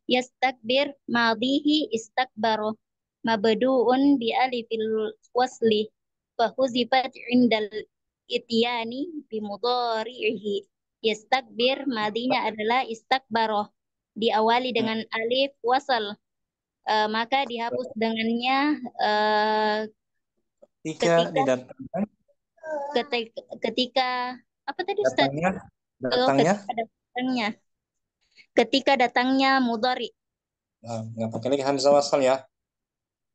Yastakbir madihi istakbaro mabdu'un bi alifil wasli fa huzifat indal ityani bi mudhari'ihi. Yastakbir madinya adalah istakbaro, diawali dengan alif wasal, maka dihapus dengannya Ketika ketika didatangkan, ketika apa tadi Ustaz? datangnya Ketika datangnya mudhari. nggak pakai lagi hamzah wasal ya.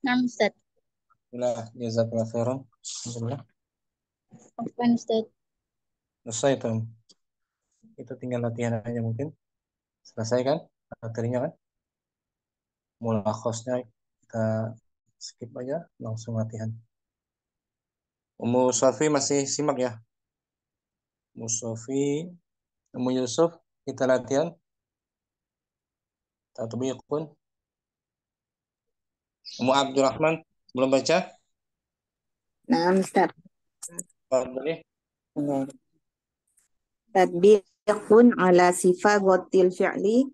Nah, Ustaz. Alhamdulillah, jazakallah khairan. Alhamdulillah. Afwan, Ustaz. Selesai tuh. Itu tinggal latihan aja mungkin. Selesai kan materinya kan? Mulakhosnya kita skip aja, langsung latihan. Ummu Safi masih simak ya? Ummu Safi, Ummu Yusuf, kita latihan. Tatbiqun. Ummu Abdurrahman, belum baca? Nah, Ustaz. Boleh. Tadbiqun ala sifatil fi'li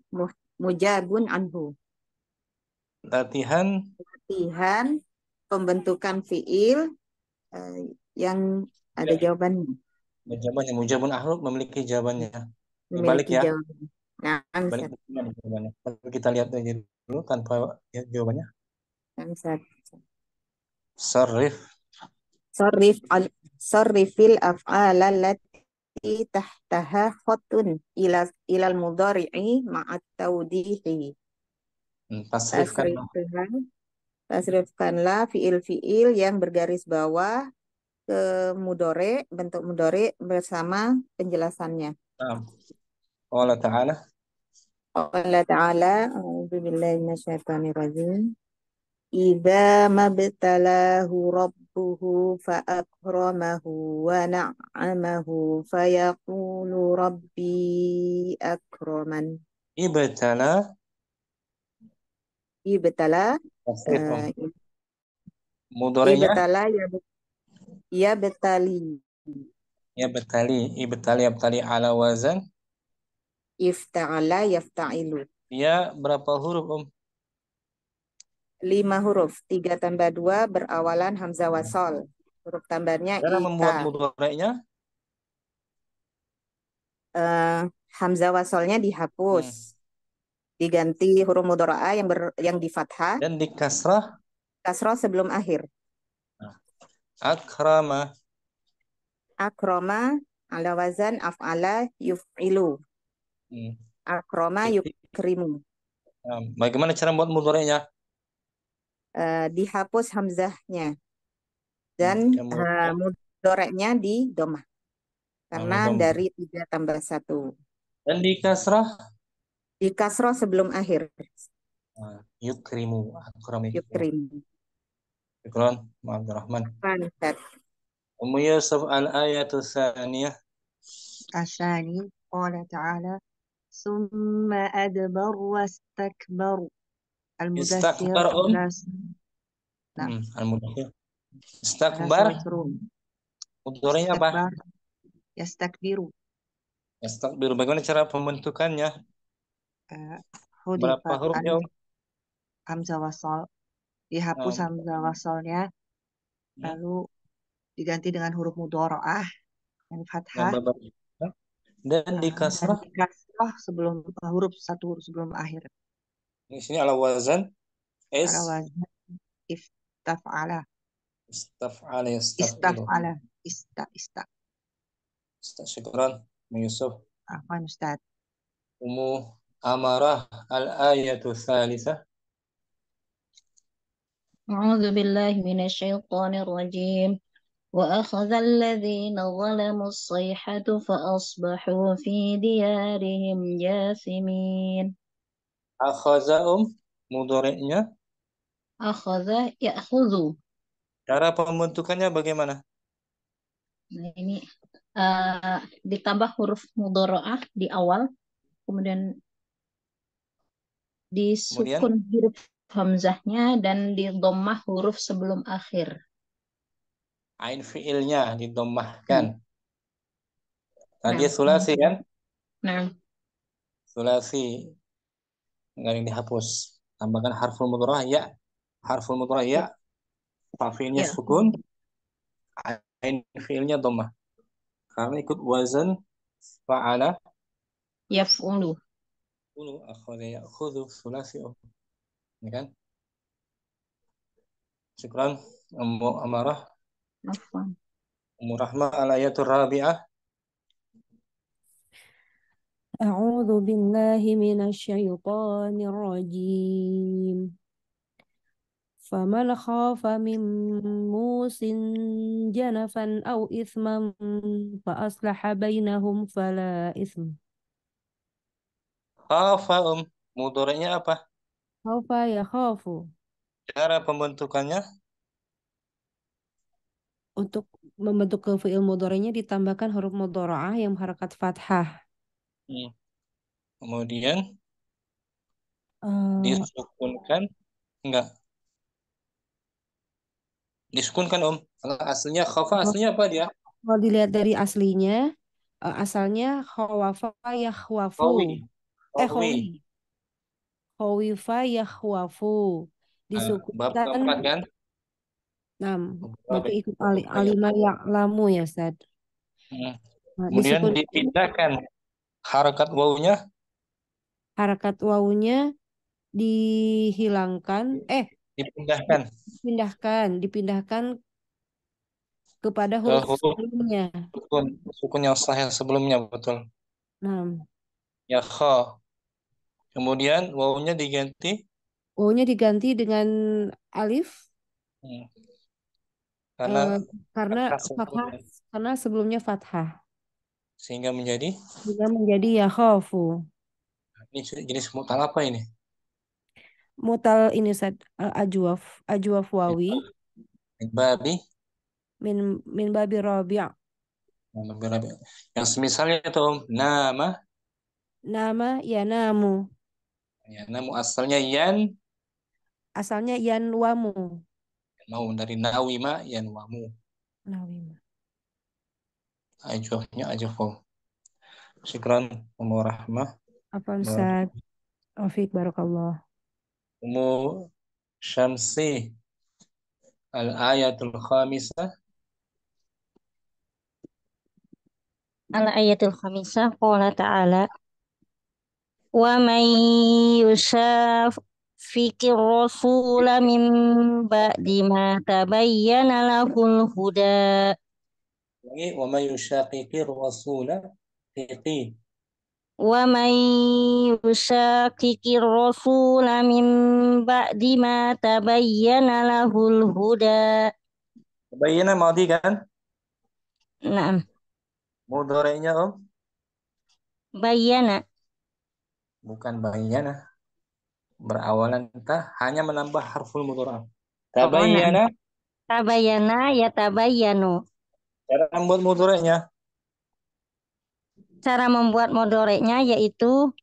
mujabun anhu. Latihan Pembentukan fi'il yang ada jawabannya. jawabannya mujabun ahluk memiliki jawabannya. Dibalik Memiliki ya. jawaban. Nah, Balik jawabannya. Kita lihat aja dulu tanpa jawabannya. Ustaz. Sarrifil af'al allati tahtaha khatun ilal mudhari'i ma'at tawdihi. Tasrifkanlah fiil-fiil yang bergaris bawah ke mudhari, bentuk mudhari bersama penjelasannya. Allah Ta'ala. Allah Ta'ala, a'udzubillahi minasyaitonirrajim. Idza mabtalahu rabbuhu fa'akramahu wa na'amahu fayaqulu rabbi akraman. Ibtala. Mudhari'nya ya betali. Ibtali ala wazan Ifta'ala yafta'ilu. Ya berapa huruf 5 huruf. 3 tambah 2 berawalan hamzah wasol. Huruf tambahnya cara membuat ita. mudhari'nya? Hamzah wasolnya dihapus. Diganti huruf mudhari'ah yang di fathah. Dan di kasrah? Kasrah sebelum akhir. Akrama ala wazan af'ala yuf'ilu. Akrama yukrimu. Bagaimana cara membuat mudhari'nya? Dihapus hamzahnya dan mudhari'nya di domah karena dari 3 tambah 1. Dan di kasrah? Di kasrah sebelum akhir. Yukrimu. Yukrimu. Syukran, Abdurrahman. Ummu Yusuf al-ayatu tsaniyah. Asani qala ta'ala summa adbar wastakbaru. Al-Mudaththir Al-Mudaththir. Istakbar. Mudhari'nya apa? Yastakbiru. Bagaimana cara pembentukannya? Berapa hurufnya? Hamzah wasal. Dihapus hamzah wasalnya, lalu diganti dengan huruf mudhari'ah yang fathah. Dan di kasrah? Di kasrah sebelum huruf sebelum akhir. Di sini ala wazan Ala wazan istaf'ala. Syukran, Yusuf. Afwan, Ustaz. Ummu Amarah al-ayatu tsalitsah. أعوذ بالله من الشيطان الرجيم وأخذ الذين ظلموا الصيحة فأصبحوا في ديارهم جاثمين. Akhaza mudhari'nya. أخذ يأخذ. Cara pembentukannya bagaimana? Nah, ini ditambah huruf mudharaah di awal, kemudian Kemudian disukun huruf hamzahnya dan di dhammah huruf sebelum akhir. ain fiilnya didommahkan. Tadi Nah, sulasi kan? nah, Sulasi nggak yang dihapus. Tambahkan harful mudharah ya. Harful mudharah ya. Fiilnya ya, sukun. Ain fiilnya dhammah. Karena ikut wazan fa'ala. yaf'ulu. Ulu akhadha ya'khudhu sulasi. Ini kan? Syukran. Ummu Amarah. Afwan. Ummu Rahmah al-ayatul rabi'ah. أعوذ بالله من الشيطان الرجيم فمن خاف من موص جنفا أو إثما فأصلح بينهم فلا إثم. Khafa mudhari'nya apa? خوف يخاف. Cara pembentukannya Untuk membentuk ke fi'il mudhari'nya ditambahkan huruf mudhara'ah yang harakat fathah. hmm. Kemudian Eh, disukunkan enggak? Disukunkan Kalau aslinya khafa aslinya apa dia? Kalau dilihat dari aslinya, asalnya khawafa yakhwafu. Qawi. Qawi. Khawi. Khawifa yakhwafu. Bab Disukunkan keempat kan? 6. Berarti Bab ikut ayat. alima ya'lamu ya, Ustaz. Hmm. Nah, Kemudian disukun dipindahkan harakat wawunya harakat wawunya dihilangkan, dipindahkan dipindahkan kepada ke huruf huruf sebelumnya. sukun, sukun yang sahih sebelumnya betul. Nah, Ya kha. Kemudian wawunya diganti wawunya diganti dengan alif hmm, eh, karena karena fathah fathah, sebelumnya karena sebelumnya fathah. sehingga menjadi Sehingga menjadi yakhafu. ini jenis mutal apa ini? Mutal ini Ustaz, ajwaf wawi Babi min babi rabi'. yang semisalnya itu nama Nama ya namu. ya namu asalnya yan Asalnya yanwamu. mau dari nawima yan wamu Nawim. ajohnya ajoh syukran umu rahmah Apa Ustaz? Taufik barakallah. umu syamsi al ayatul khamisah Al-ayatul khamisah qala ta'ala wa man yushaqiqir rasula min ba'di ma tabayyana lahul huda lagi wa may yushaqiqir rasula fiqi wa man yushaqiqir rasula min ba'di ma tabayyana lahul huda. bayina madi kan Naam, mudhari'nya bayyana bukan bayana berawalan ta hanya menambah harful mudhari'. oh naam, Tabayyana tabayyana ya tabayyanu. cara membuat mudhari'nya. Cara membuat modoreknya yaitu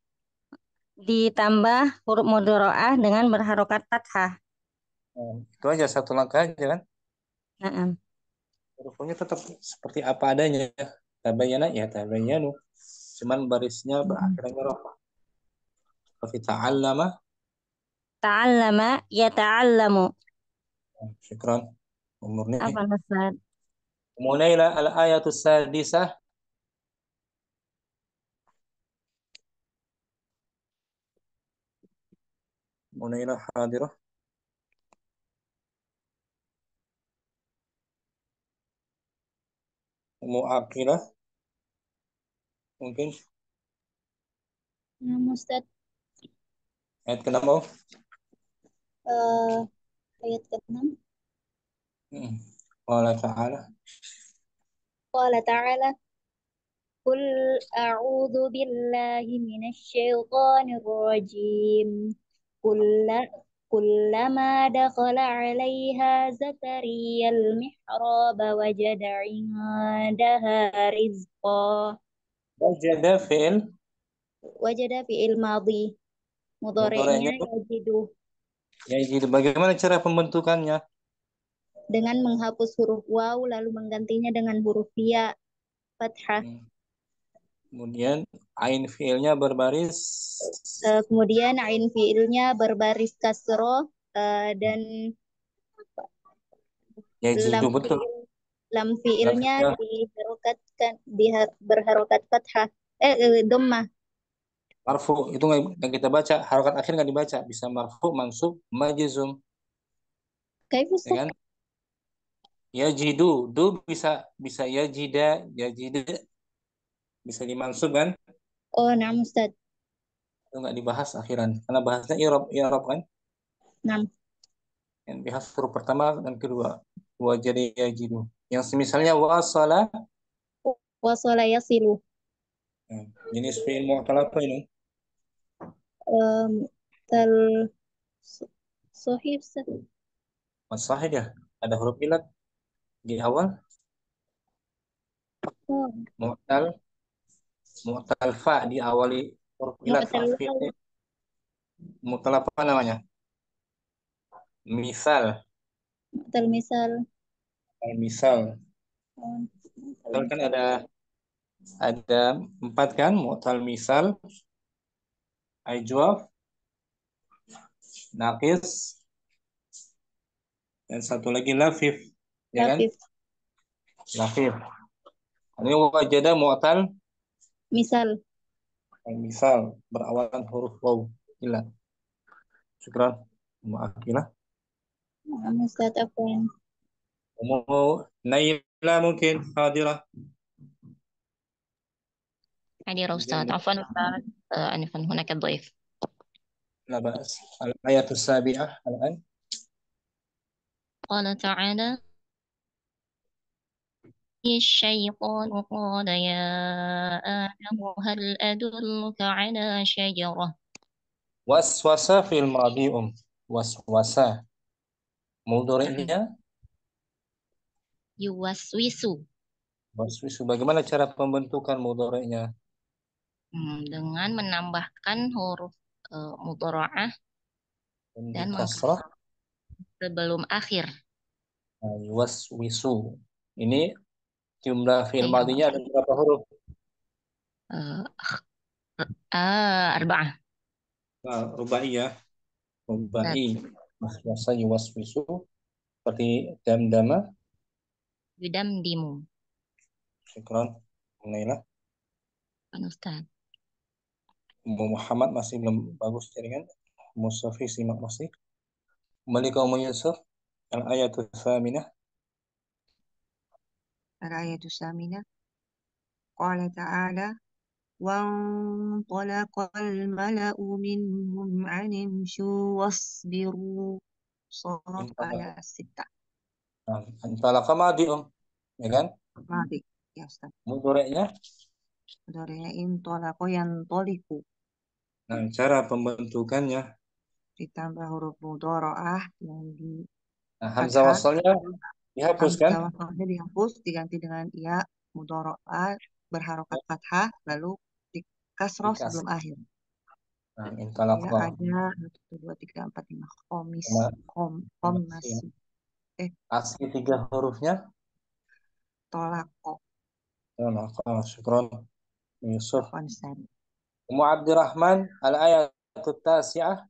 ditambah huruf mudharaah dengan berharokat fathah. Itu aja satu langkah aja kan. Naam. Hurufnya tetap seperti apa adanya. Tabayyana ya tabayyanu. Cuman barisnya berakhirannya roh. Seperti ta'allama. Ta'allama ya ta'allamu. Syukran. Umurni. Apa Ustaz? Munaila al-ayatus sadisah. Munaila hadirah. Mu'akilah. Mungkin Nah, Ustaz, ayat ke-6. eh, ayat ke-6. Qala ta'ala. Qala ta'ala Qul a'udzu billahi minasy syaithanir rajim. Kulla Kullama dakhala 'alaiha Zakaria al-mihrab wajada 'indaha rizqa. Wajada fi'il madhi. Mudhari'nya Mudhari'nya yajidu. yajidu. Bagaimana cara pembentukannya? Dengan menghapus huruf waw lalu menggantinya dengan huruf ya fathah. Kemudian ain fiilnya berbaris. Kemudian ain fiilnya berbaris kasroh dan Yajidu, betul. lam Lam fiilnya fiilnya diharokatkan berharokat fathah dhammah. marfu itu nggak kita baca, harokat akhir nggak dibaca, bisa marfu, mansub, majzum, Kaifa ya kan? Yajidu, du bisa bisa yajida, yajida bisa dimansub kan? Oh, na'am Ustaz. Itu nggak dibahas akhiran karena bahasnya i'rab, i'rab kan? Na'am. Yang dibahas huruf pertama dan kedua. Wajada yajidu. Yang semisalnya wasala, Wasala yasilu. jenis fiil mu'tal apa ini? Tal Sahih Ustaz. Wasahid ya. Ada huruf ilat di awal. Oh, Mu'tal, mu'tal fa diawali huruf ilat fa mu'tal waw. fiil. Mu'tal apa namanya? Misal, Mu'tal misal. misal. Oh, Misal kan ada 4 kan? Mu'tal misal, ajwaf, naqis, dan satu lagi lafif, ya kan? Lafif. Lafif. Ini wajada mu'tal Misal. misal berawalan huruf waw. Gila. Syukran. Mu'akilah. Na'am Ustaz, afwan. Naila mungkin hadirah. Hadir Ustaz. Afwan Ustaz. Anifan hunaka dhaif. لا بأس. الآية السابعة الآن. قال تعالى الشيطان قال يا آدم هل أدلك على شجرة Waswasa fil madi waswasa. Mudhari'nya yuwaswisu waswisu. Bagaimana cara pembentukan mudhari'nya? dengan menambahkan huruf mudhara'ah Di dan kasrah. sebelum akhir. Waswisu. Ini jumlah fi'il Iya. madinya ada berapa huruf? Arba'ah. Rubaiyah. Rubai. Waswasa yuwaswisu. Seperti damdama. Yudamdimu. Syukran. Naila. Kan Ustaz. Muhammad masih belum bagus jaringan. Musafi simak masih. Kembali ke Ummu Yusuf. Al-ayatul thaminah. الآية الثامنة قال تعالى وانطلق الملأ منهم أن امشوا واصبروا صاد آية 6 Antara madi ya kan? ماضي يا أستاذ Mudhari'nya. مضارع انطلق ينطلق Nah, cara pembentukannya. ditambah huruf mudhara'ah yang di Nah, hamzah fathah, wasalnya dihapus kan? hamzah wasalnya dihapus diganti dengan ya mudhara'ah berharokat fathah lalu di kasroh Dikasih. sebelum akhir. Nah, Ya intalaqa. ada 1, 2, 3, 4, 5 komis Masih. Asli 3 hurufnya. tolako Intalaqa. Syukran. Yusuf. afwan Ustaz. Ummu Abdurrahman al-ayatut tasi'ah.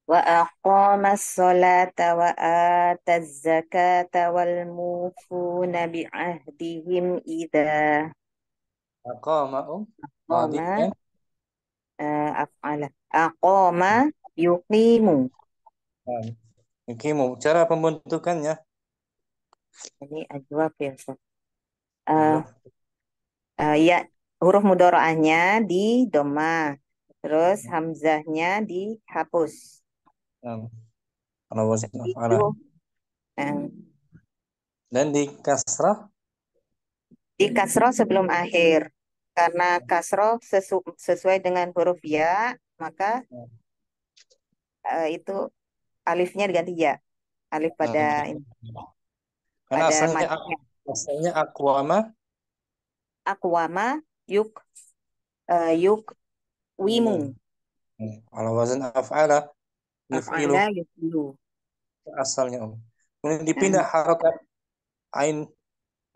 وأقام الصلاة وآتى الزكاة والموفون بعهدهم إذا Aqama قام madinya. أفعل أقام يقيم. Nah, yuqimu. Cara pembentukannya. Ini ajwab ya Ustaz. Ya, huruf mudharaahnya di doma, terus hamzahnya dihapus. Nah, ala wazn af'ala. Itu eh, Dan di kasrah di kasroh sebelum akhir. Karena kasroh sesuai dengan huruf ya, maka itu alifnya diganti ya. Alif pada karena asalnya matinya. aqwama Akwama yuk yuk wimu. ala wazn af'ala yuf'ilu Af'ala yuf'ilu. asalnya kemudian dipindah harokat ain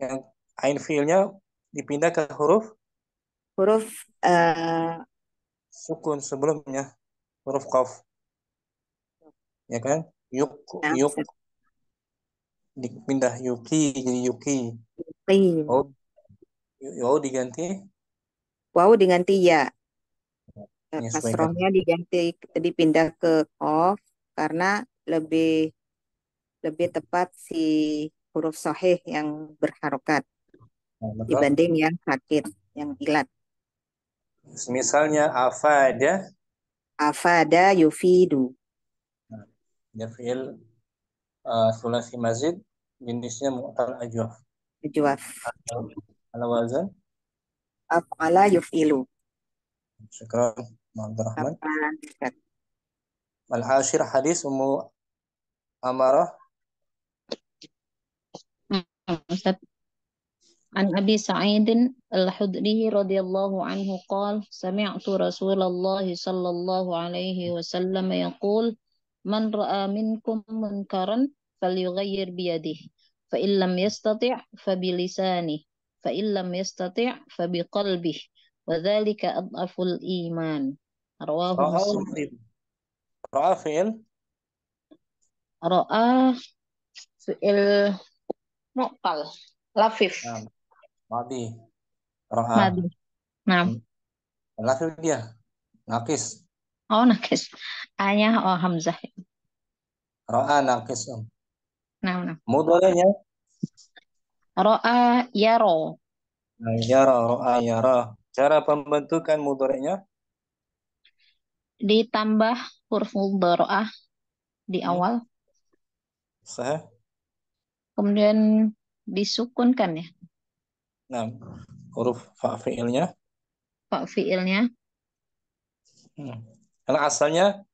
yang ain fiilnya dipindah ke huruf Huruf sukun sebelumnya huruf qaf ya kan yuk yuk dipindah yuki jadi yuki oh diganti wow diganti ya. menyesuaikan. Kasrohnya diganti dipindah ke qaf karena lebih tepat si huruf sahih yang berharokat Nah, betul. dibanding yang sakit, yang ilat. Misalnya afada Afada yufidu. ya fiil sulasi mazid jenisnya mu'tal ajwaf Ajwaf. ala wazan Af'ala yuf'ilu. syukran Abdurrahman. Apa? Al-ashir hadis Ummu Amarah Ustaz. An Abi Sa'id Al-Khudri radhiyallahu anhu qala sami'tu Rasulullah sallallahu alaihi wasallam yaqul man ra'a minkum munkaran falyughayyir bi yadihi fa in lam yastati' fa bi lisanihi fa in lam yastati' fa bi qalbihi wa dzalika adhaful iman. Rawahu Muslim. ra'a fiil Ra'a fi'il mu'tal lafif madi ra'a madi. Nah, lafif dia nakis oh nakis. A-nya oh hamzah. ra'a nakis Nah. mudhari'nya Ro'a yaro. yara ra'a yara cara pembentukan mudhari'nya Ditambah huruf mudhara'ah di awal. sah Kemudian disukunkan ya. nah huruf fa fiilnya Pak fiilnya. karena asalnya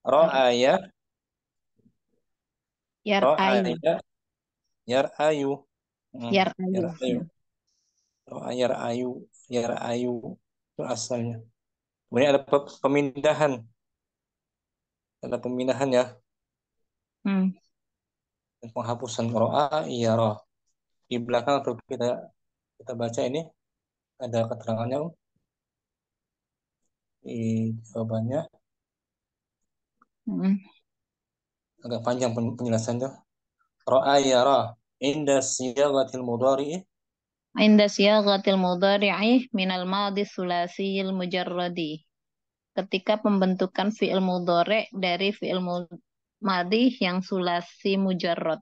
ra'aya Yar'ayu. yar'ayu Yar'ayu. yar'ayu yar'ayu itu asalnya. Kemudian ada pemindahan ya penghapusan ro'a roh di belakang atau kita baca ini ada keterangannya di jawabannya agak panjang penjelasannya ro'a roh inda siyaghatil mudhari'i Inda siyaghatil mudhari'i minal madhi thulasiyil mujarradi. Ketika pembentukan fi'il mudhari' dari fi'il madhi yang sulasi mujarrad.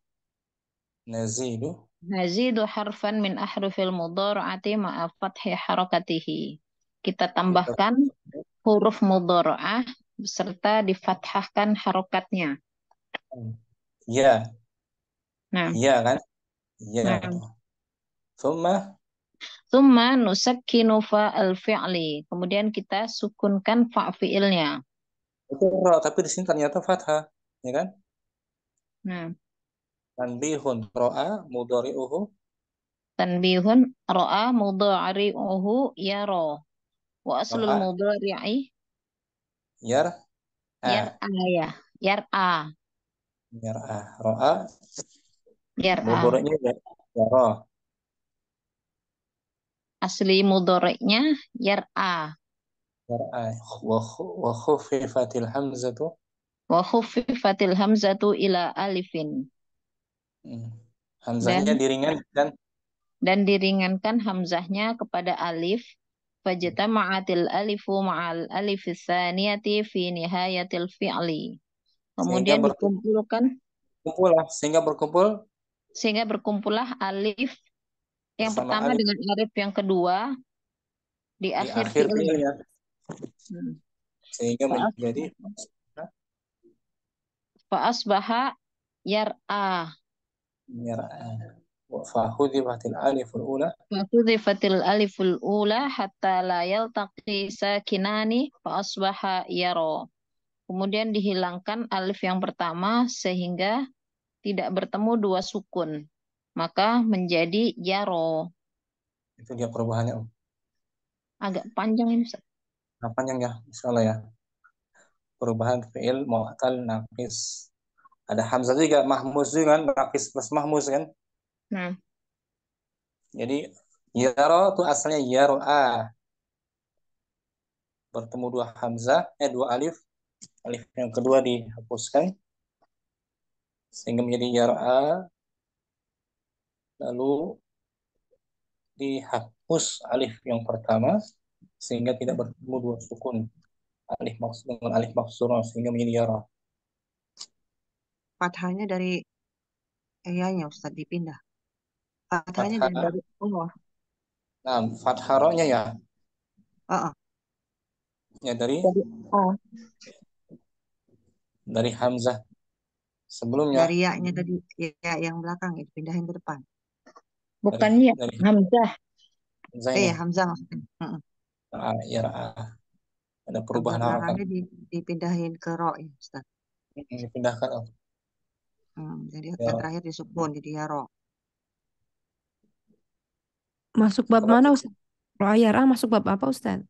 Nazidu harfan min ahrufil mudhara'ati ma'a fathi harakatihi. Kita tambahkan huruf mudhara'ah beserta difathahkan harokatnya. Ya. Nah. Ya kan? Ya. Thumma nusakkinu fa'al fi'li. Kemudian kita sukunkan fa' fi'ilnya. Itu ra, tapi di sini ternyata fathah, ya kan? Nah. Tanbihun ra'a mudhari'uhu. Tanbihun ra'a mudhari'uhu yara. Wa aslul mudhari'i yar'a ya. Yar'a. Ra'a. Mudhari'nya yara. Asli mudhari'nya yar'a. Yar'a. Wa khuffifatil hamzatu. Wa khuffifatil hamzatu ila alifin. Hamzahnya diringankan. Dan diringankan hamzahnya kepada alif. Fajtama'atil alifu ma'al alifis saniyati fi nihayatil fi'li. Kemudian dikumpulkan. Sehingga berkumpullah alif yang pertama alif dengan alif yang kedua di akhir fi'ilnya. Sehingga menjadi Fa'asbaha yar'a. فحذفت الألف الأولى Fahudzifatil aliful ula hatta la yaltaqi sakinani fa'asbaha yaro. Kemudian dihilangkan alif yang pertama sehingga tidak bertemu dua sukun. Maka menjadi yaro. itu dia perubahannya. Agak panjang ini, Ustaz. Nah, panjang ya, insyaallah ya. Perubahan fi'il mu'tal naqis. Ada hamzah juga, mahmuz juga kan, naqis plus mahmuz kan. Nah, Jadi yaro itu asalnya yar'a. Bertemu dua hamzah, dua alif. Alif yang kedua dihapuskan sehingga menjadi yar'a. Lalu dihapus alif yang pertama sehingga tidak bertemu dua sukun. Alif maksud dengan alif maksura sehingga menjadi yara. Fathahnya dari nya Ustaz dipindah. Fathahnya Fathah, dari bawah. nah fathah ro-nya ya, Heeh. ya dari dari A. hamzah sebelumnya. Dari ya-nya tadi, ya yang belakang ya dipindahin ke depan. Bukan ya, dari hamzah. hamzahnya Hamzah maksudnya. Heeh. yara. Ada Yang perubahan harokat. belakangnya dipindahin ke ro ya Ustaz. Dipindahkan Jadi ya. terakhir disukun jadi ya ro. Masuk bab mana Ustaz? Ro'ayara masuk bab apa Ustaz?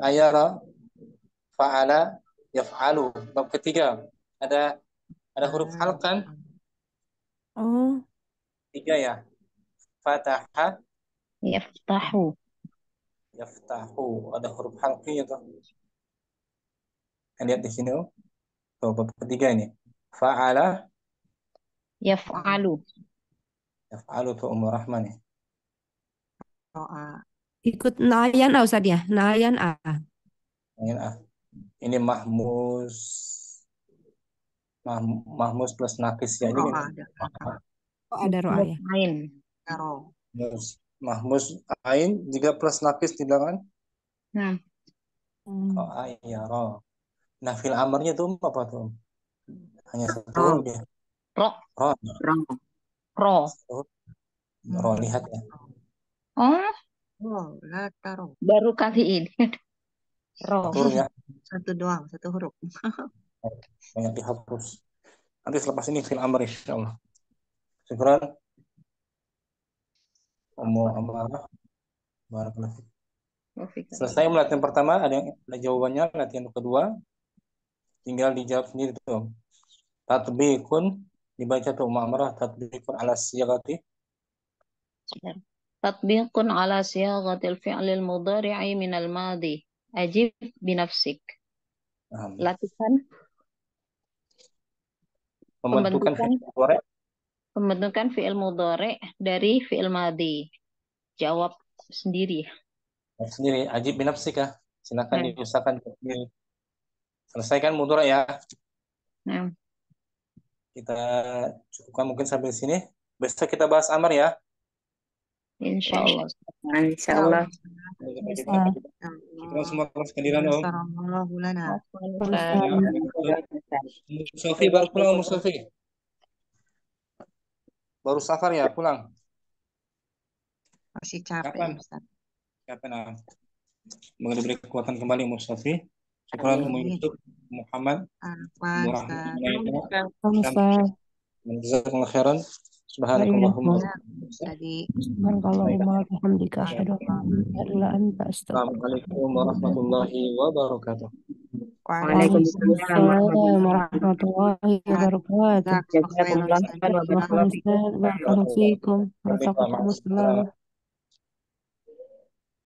Ayara, fa'ala, yaf'alu. Bab ketiga ada huruf halq kan? Oh, 3 ya. Fataha, Yaftahu. yaftahu. Ada huruf halqnya tuh. Lihat di sini tuh bab ketiga ini. Fa'ala, Yaf'alu. yaf'alu tuh Ummul Rahman ya. Ro'a. ikut nayan A Ustaz ya? Nayan A. Ini mahmus plus nakis ya. Ini Ro'a ada belakang. Oh, ada ro'a ya. Ain. Ya ro. mahmus ain juga plus nakis di belakang. Nah, Ayara. Nah, fil amarnya tuh apa tuh? Hanya satu Ro. huruf ya. ro. Ro. Ro. Ro lihat ya. Oh, Oh, la taro. baru kali ini. Ro. Satu huruf ya. Satu doang, satu huruf. Banyak dihapus. Nanti selepas ini fil amr insyaallah. Syukran. Ummu Amarah. Barakallahu. Selesai latihan pertama, ada jawabannya. Latihan kedua tinggal dijawab sendiri tuh. Tatbiqun dibaca tuh Ummu Amarah, tatbiqun ala siyagati. Tatbiqun ala siyaghatil fi'lil mudhari'i minal madhi. Ajib binafsik. Latihan pembentukan fi'il mudhari' dari fi'il madhi. Jawab sendiri. Sendiri, ajib binafsik ya. Silakan diusahakan sendiri. Selesaikan mudhari' ya. Nah. Kita cukupkan mungkin sampai sini. Besok kita bahas amar ya. Insyaallah. Insyaallah. Kita semua kelas kehadiran Om. Sofi baru pulang, Sofi. Baru safar ya pulang. Masih capek Kapan? Ustaz. Kapan? Semoga diberi kekuatan kembali Mustafi. Syukran Yusuf Muhammad. Jazakumullah khairan. Subhanakallahumma Subhanakallahumma bihamdika asyhadu an la ilaha illa anta astaghfiruka. Assalamualaikum warahmatullahi wabarakatuh. Waalaikumsalam warahmatullahi wabarakatuh. Barakallahu fiikum. Waalaikumsalam.